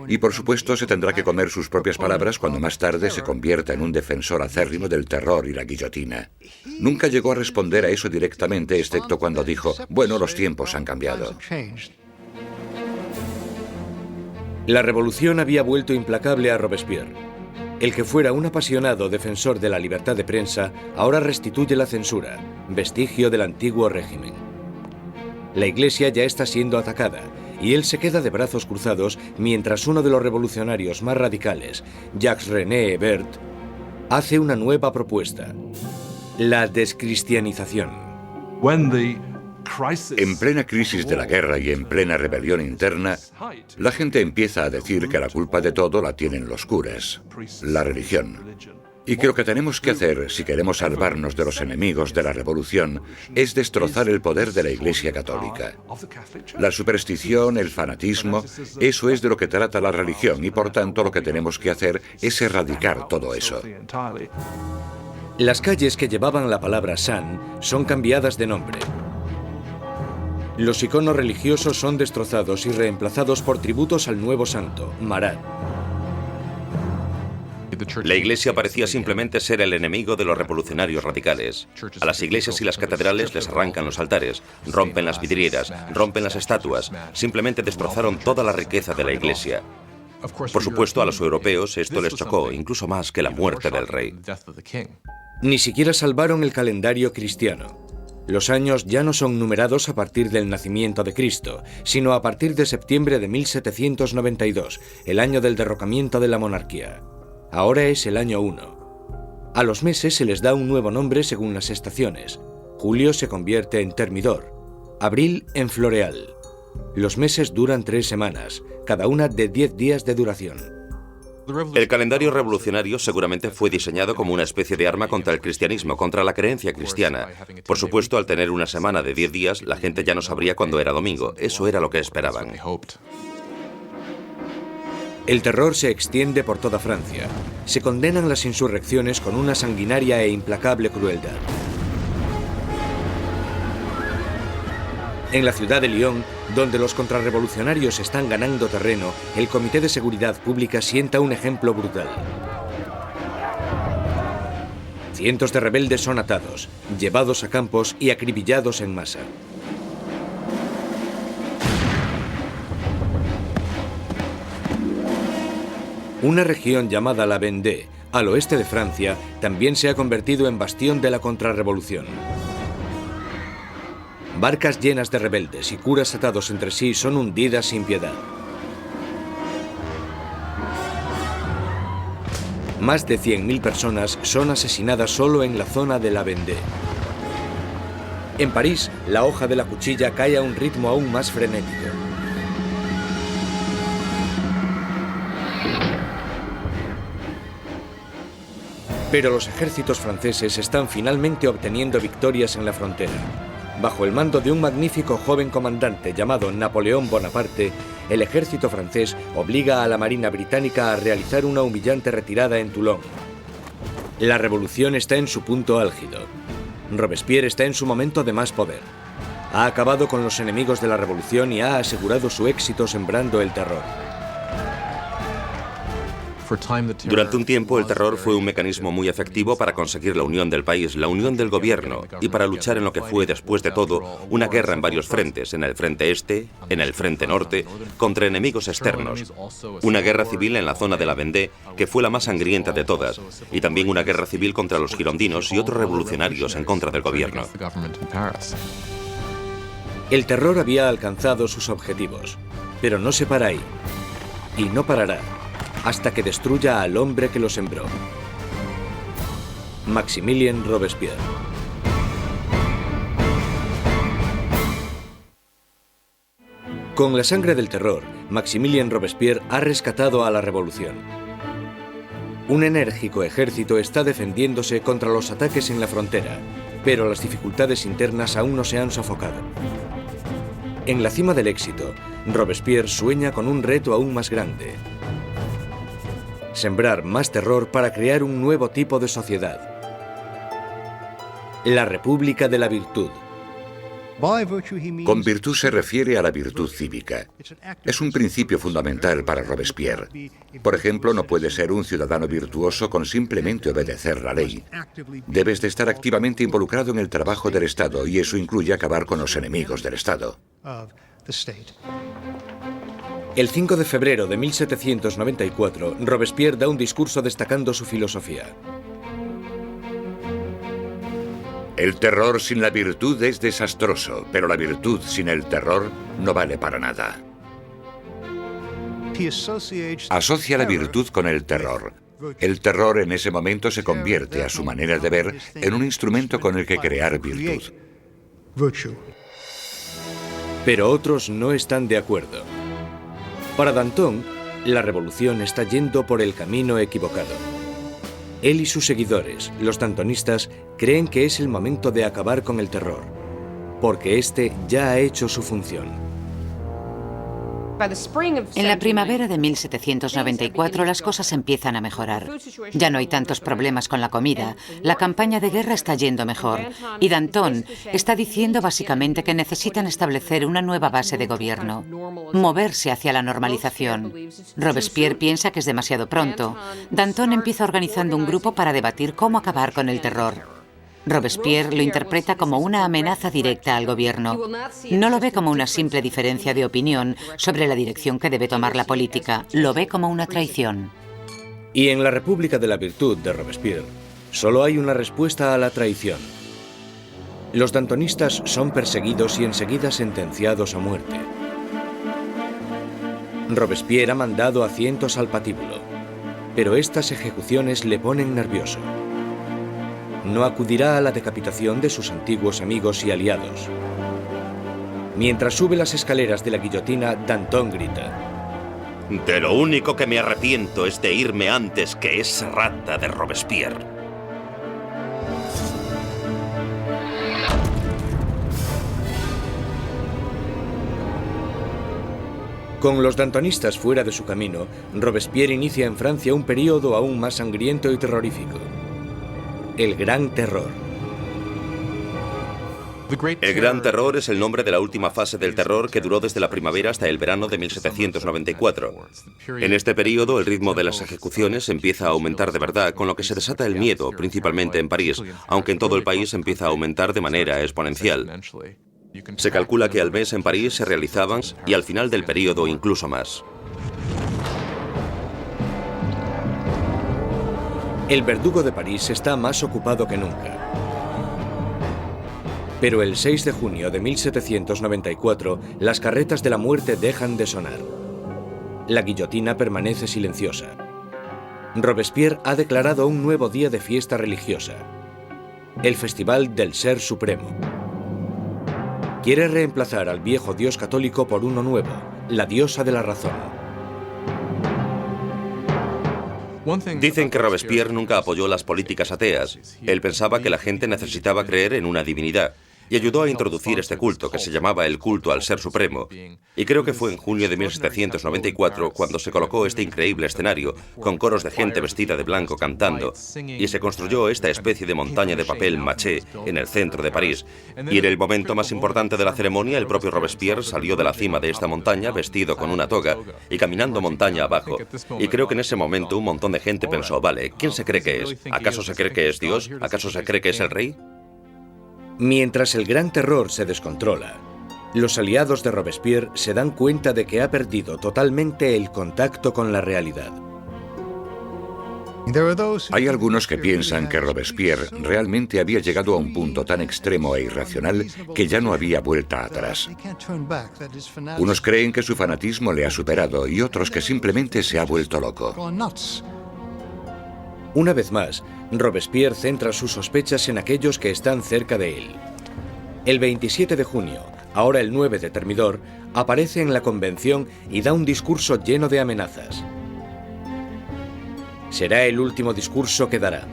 Y por supuesto se tendrá que comer sus propias palabras cuando más tarde se convierta en un defensor acérrimo del terror y la guillotina. Nunca llegó a responder a eso directamente, excepto cuando dijo, bueno, los tiempos han cambiado. La revolución había vuelto implacable a Robespierre. El que fuera un apasionado defensor de la libertad de prensa ahora restituye la censura, vestigio del antiguo régimen. La Iglesia ya está siendo atacada y él se queda de brazos cruzados mientras uno de los revolucionarios más radicales, Jacques-René Hébert, hace una nueva propuesta: la descristianización. En plena crisis de la guerra y en plena rebelión interna, la gente empieza a decir que la culpa de todo la tienen los curas, la religión. Y que lo que tenemos que hacer, si queremos salvarnos de los enemigos de la revolución, es destrozar el poder de la Iglesia Católica. La superstición, el fanatismo, eso es de lo que trata la religión y por tanto lo que tenemos que hacer es erradicar todo eso. Las calles que llevaban la palabra San son cambiadas de nombre. Los iconos religiosos son destrozados y reemplazados por tributos al nuevo santo, Marat. La iglesia parecía simplemente ser el enemigo de los revolucionarios radicales. A las iglesias y las catedrales les arrancan los altares, rompen las vidrieras, rompen las estatuas, simplemente destrozaron toda la riqueza de la iglesia. Por supuesto, a los europeos esto les chocó, incluso más que la muerte del rey. Ni siquiera salvaron el calendario cristiano. Los años ya no son numerados a partir del nacimiento de Cristo, sino a partir de septiembre de 1792, el año del derrocamiento de la monarquía. Ahora es el año 1. A los meses se les da un nuevo nombre según las estaciones. Julio se convierte en Termidor, abril en Floreal. Los meses duran 3 semanas, cada una de 10 días de duración. El calendario revolucionario seguramente fue diseñado como una especie de arma contra el cristianismo, contra la creencia cristiana. Por supuesto, al tener una semana de 10 días, la gente ya no sabría cuándo era domingo. Eso era lo que esperaban. El terror se extiende por toda Francia. Se condenan las insurrecciones con una sanguinaria e implacable crueldad. En la ciudad de Lyon, donde los contrarrevolucionarios están ganando terreno, el Comité de Seguridad Pública sienta un ejemplo brutal. Cientos de rebeldes son atados, llevados a campos y acribillados en masa. Una región llamada la Vendée, al oeste de Francia, también se ha convertido en bastión de la contrarrevolución. Barcas llenas de rebeldes y curas atados entre sí son hundidas sin piedad. Más de 100.000 personas son asesinadas solo en la zona de la Vendée. En París, la hoja de la cuchilla cae a un ritmo aún más frenético. Pero los ejércitos franceses están finalmente obteniendo victorias en la frontera. Bajo el mando de un magnífico joven comandante llamado Napoleón Bonaparte, el ejército francés obliga a la Marina británica a realizar una humillante retirada en Toulon. La revolución está en su punto álgido. Robespierre está en su momento de más poder. Ha acabado con los enemigos de la revolución y ha asegurado su éxito sembrando el terror. Durante un tiempo, el terror fue un mecanismo muy efectivo para conseguir la unión del país, la unión del gobierno, y para luchar en lo que fue, después de todo, una guerra en varios frentes, en el frente este, en el frente norte, contra enemigos externos. Una guerra civil en la zona de la Vendée, que fue la más sangrienta de todas, y también una guerra civil contra los girondinos y otros revolucionarios en contra del gobierno. El terror había alcanzado sus objetivos, pero no se para ahí, y no parará hasta que destruya al hombre que lo sembró. Maximilien Robespierre. Con la sangre del terror, Maximilien Robespierre ha rescatado a la revolución. Un enérgico ejército está defendiéndose contra los ataques en la frontera, pero las dificultades internas aún no se han sofocado. En la cima del éxito, Robespierre sueña con un reto aún más grande: sembrar más terror para crear un nuevo tipo de sociedad. La República de la Virtud. Con virtud se refiere a la virtud cívica. Es un principio fundamental para Robespierre. Por ejemplo, no puedes ser un ciudadano virtuoso con simplemente obedecer la ley. Debes de estar activamente involucrado en el trabajo del Estado, y eso incluye acabar con los enemigos del Estado. El 5 de febrero de 1794, Robespierre da un discurso destacando su filosofía. El terror sin la virtud es desastroso, pero la virtud sin el terror no vale para nada. Asocia la virtud con el terror. El terror en ese momento se convierte, a su manera de ver, en un instrumento con el que crear virtud. Pero otros no están de acuerdo. Para Danton, la revolución está yendo por el camino equivocado. Él y sus seguidores, los dantonistas, creen que es el momento de acabar con el terror, porque este ya ha hecho su función. En la primavera de 1794 las cosas empiezan a mejorar. Ya no hay tantos problemas con la comida, la campaña de guerra está yendo mejor y Danton está diciendo básicamente que necesitan establecer una nueva base de gobierno, moverse hacia la normalización. Robespierre piensa que es demasiado pronto. Danton empieza organizando un grupo para debatir cómo acabar con el terror. Robespierre lo interpreta como una amenaza directa al gobierno. No lo ve como una simple diferencia de opinión sobre la dirección que debe tomar la política, lo ve como una traición. Y en la República de la Virtud de Robespierre, solo hay una respuesta a la traición. Los dantonistas son perseguidos y enseguida sentenciados a muerte. Robespierre ha mandado a cientos al patíbulo, pero estas ejecuciones le ponen nervioso. No acudirá a la decapitación de sus antiguos amigos y aliados. Mientras sube las escaleras de la guillotina, Danton grita: De lo único que me arrepiento es de irme antes que esa rata de Robespierre. Con los dantonistas fuera de su camino, Robespierre inicia en Francia un período aún más sangriento y terrorífico. El Gran Terror. El Gran Terror es el nombre de la última fase del terror que duró desde la primavera hasta el verano de 1794. En este periodo, el ritmo de las ejecuciones empieza a aumentar de verdad, con lo que se desata el miedo, principalmente en París, aunque en todo el país empieza a aumentar de manera exponencial. Se calcula que al mes en París se realizaban, y al final del periodo incluso más. El verdugo de París está más ocupado que nunca. Pero el 6 de junio de 1794, las carretas de la muerte dejan de sonar. La guillotina permanece silenciosa. Robespierre ha declarado un nuevo día de fiesta religiosa, el Festival del Ser Supremo. Quiere reemplazar al viejo dios católico por uno nuevo, la diosa de la razón. Dicen que Robespierre nunca apoyó las políticas ateas. Él pensaba que la gente necesitaba creer en una divinidad y ayudó a introducir este culto que se llamaba el culto al Ser Supremo. Y creo que fue en junio de 1794 cuando se colocó este increíble escenario, con coros de gente vestida de blanco cantando, y se construyó esta especie de montaña de papel maché en el centro de París. Y en el momento más importante de la ceremonia, el propio Robespierre salió de la cima de esta montaña vestido con una toga y caminando montaña abajo. Y creo que en ese momento un montón de gente pensó: vale, ¿quién se cree que es? ¿Acaso se cree que es Dios? ¿Acaso se cree que es el rey? Mientras el Gran Terror se descontrola, los aliados de Robespierre se dan cuenta de que ha perdido totalmente el contacto con la realidad. Hay algunos que piensan que Robespierre realmente había llegado a un punto tan extremo e irracional que ya no había vuelta atrás. Unos creen que su fanatismo le ha superado y otros que simplemente se ha vuelto loco. Una vez más, Robespierre centra sus sospechas en aquellos que están cerca de él. El 27 de junio, ahora el 9 de Thermidor, aparece en la convención y da un discurso lleno de amenazas. Será el último discurso que dará.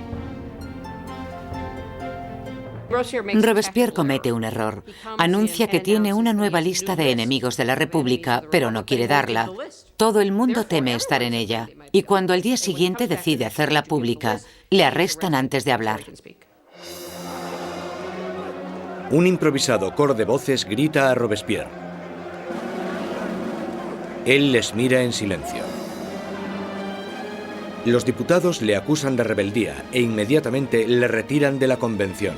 Robespierre comete un error. Anuncia que tiene una nueva lista de enemigos de la República, pero no quiere darla. Todo el mundo teme estar en ella, y cuando al día siguiente decide hacerla pública, le arrestan antes de hablar. Un improvisado coro de voces grita a Robespierre. Él les mira en silencio. Los diputados le acusan de rebeldía e inmediatamente le retiran de la convención.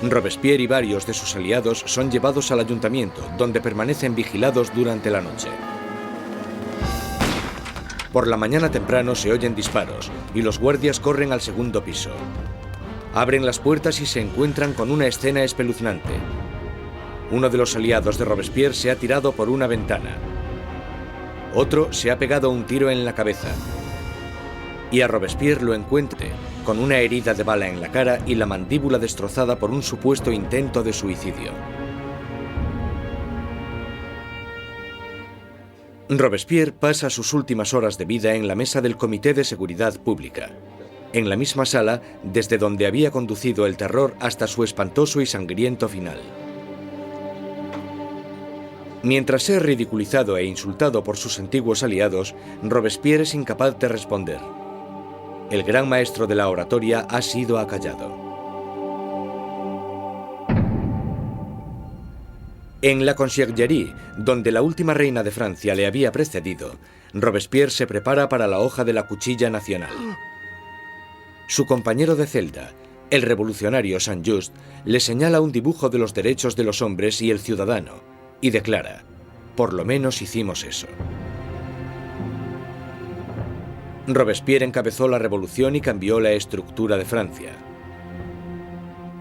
Robespierre y varios de sus aliados son llevados al ayuntamiento, donde permanecen vigilados durante la noche. Por la mañana temprano se oyen disparos y los guardias corren al segundo piso. Abren las puertas y se encuentran con una escena espeluznante. Uno de los aliados de Robespierre se ha tirado por una ventana. Otro se ha pegado un tiro en la cabeza. Y a Robespierre lo encuentre con una herida de bala en la cara y la mandíbula destrozada por un supuesto intento de suicidio. Robespierre pasa sus últimas horas de vida en la mesa del Comité de Seguridad Pública, en la misma sala desde donde había conducido el terror hasta su espantoso y sangriento final. Mientras es ridiculizado e insultado por sus antiguos aliados, Robespierre es incapaz de responder. El gran maestro de la oratoria ha sido acallado. En la Conciergerie, donde la última reina de Francia le había precedido, Robespierre se prepara para la hoja de la cuchilla nacional. Su compañero de celda, el revolucionario Saint-Just, le señala un dibujo de los derechos de los hombres y el ciudadano, y declara: por lo menos hicimos eso. Robespierre encabezó la revolución y cambió la estructura de Francia.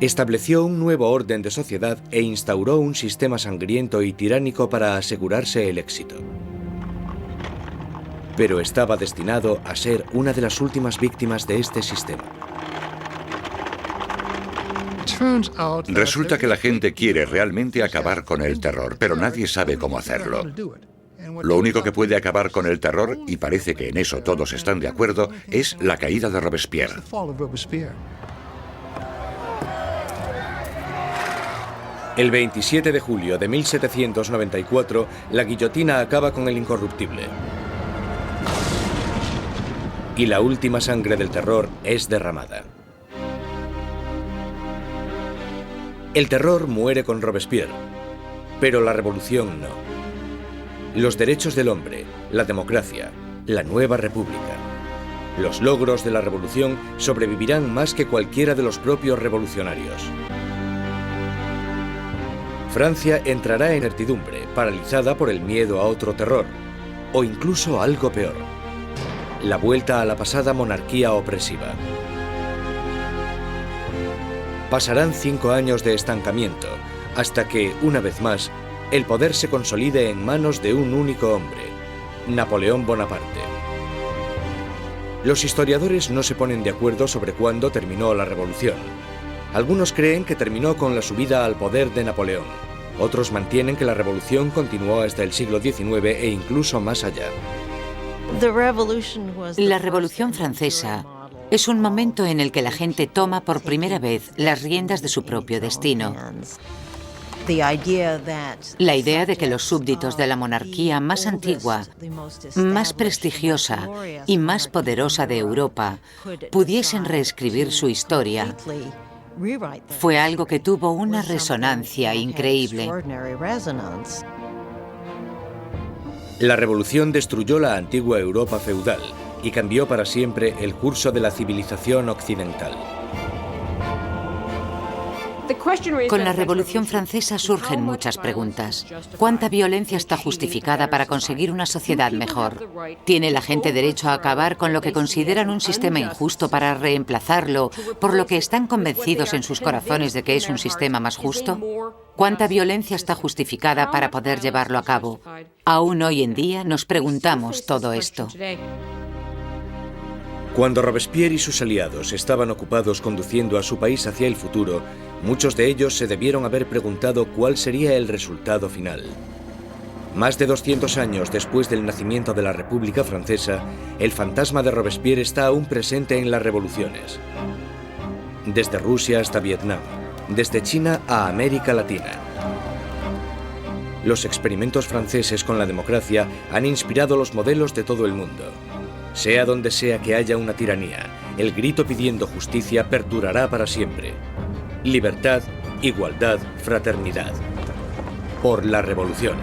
Estableció un nuevo orden de sociedad e instauró un sistema sangriento y tiránico para asegurarse el éxito. Pero estaba destinado a ser una de las últimas víctimas de este sistema. Resulta que la gente quiere realmente acabar con el terror, pero nadie sabe cómo hacerlo. Lo único que puede acabar con el terror, y parece que en eso todos están de acuerdo, es la caída de Robespierre. El 27 de julio de 1794, la guillotina acaba con el incorruptible. Y la última sangre del terror es derramada. El terror muere con Robespierre, pero la revolución no. Los derechos del hombre, la democracia, la nueva república. Los logros de la revolución sobrevivirán más que cualquiera de los propios revolucionarios. Francia entrará en incertidumbre, paralizada por el miedo a otro terror, o incluso algo peor: la vuelta a la pasada monarquía opresiva. Pasarán 5 años de estancamiento, hasta que, una vez más, el poder se consolide en manos de un único hombre, Napoleón Bonaparte. Los historiadores no se ponen de acuerdo sobre cuándo terminó la revolución. Algunos creen que terminó con la subida al poder de Napoleón. Otros mantienen que la revolución continuó hasta el siglo XIX e incluso más allá. La Revolución Francesa es un momento en el que la gente toma por primera vez las riendas de su propio destino. La idea de que los súbditos de la monarquía más antigua, más prestigiosa y más poderosa de Europa pudiesen reescribir su historia fue algo que tuvo una resonancia increíble. La revolución destruyó la antigua Europa feudal y cambió para siempre el curso de la civilización occidental. Con la Revolución Francesa surgen muchas preguntas. ¿Cuánta violencia está justificada para conseguir una sociedad mejor? ¿Tiene la gente derecho a acabar con lo que consideran un sistema injusto para reemplazarlo por lo que están convencidos en sus corazones de que es un sistema más justo? ¿Cuánta violencia está justificada para poder llevarlo a cabo? Aún hoy en día nos preguntamos todo esto. Cuando Robespierre y sus aliados estaban ocupados conduciendo a su país hacia el futuro, muchos de ellos se debieron haber preguntado cuál sería el resultado final. Más de 200 años después del nacimiento de la República Francesa, el fantasma de Robespierre está aún presente en las revoluciones. Desde Rusia hasta Vietnam, desde China a América Latina. Los experimentos franceses con la democracia han inspirado los modelos de todo el mundo. Sea donde sea que haya una tiranía, el grito pidiendo justicia perdurará para siempre. Libertad, igualdad, fraternidad. Por la revolución.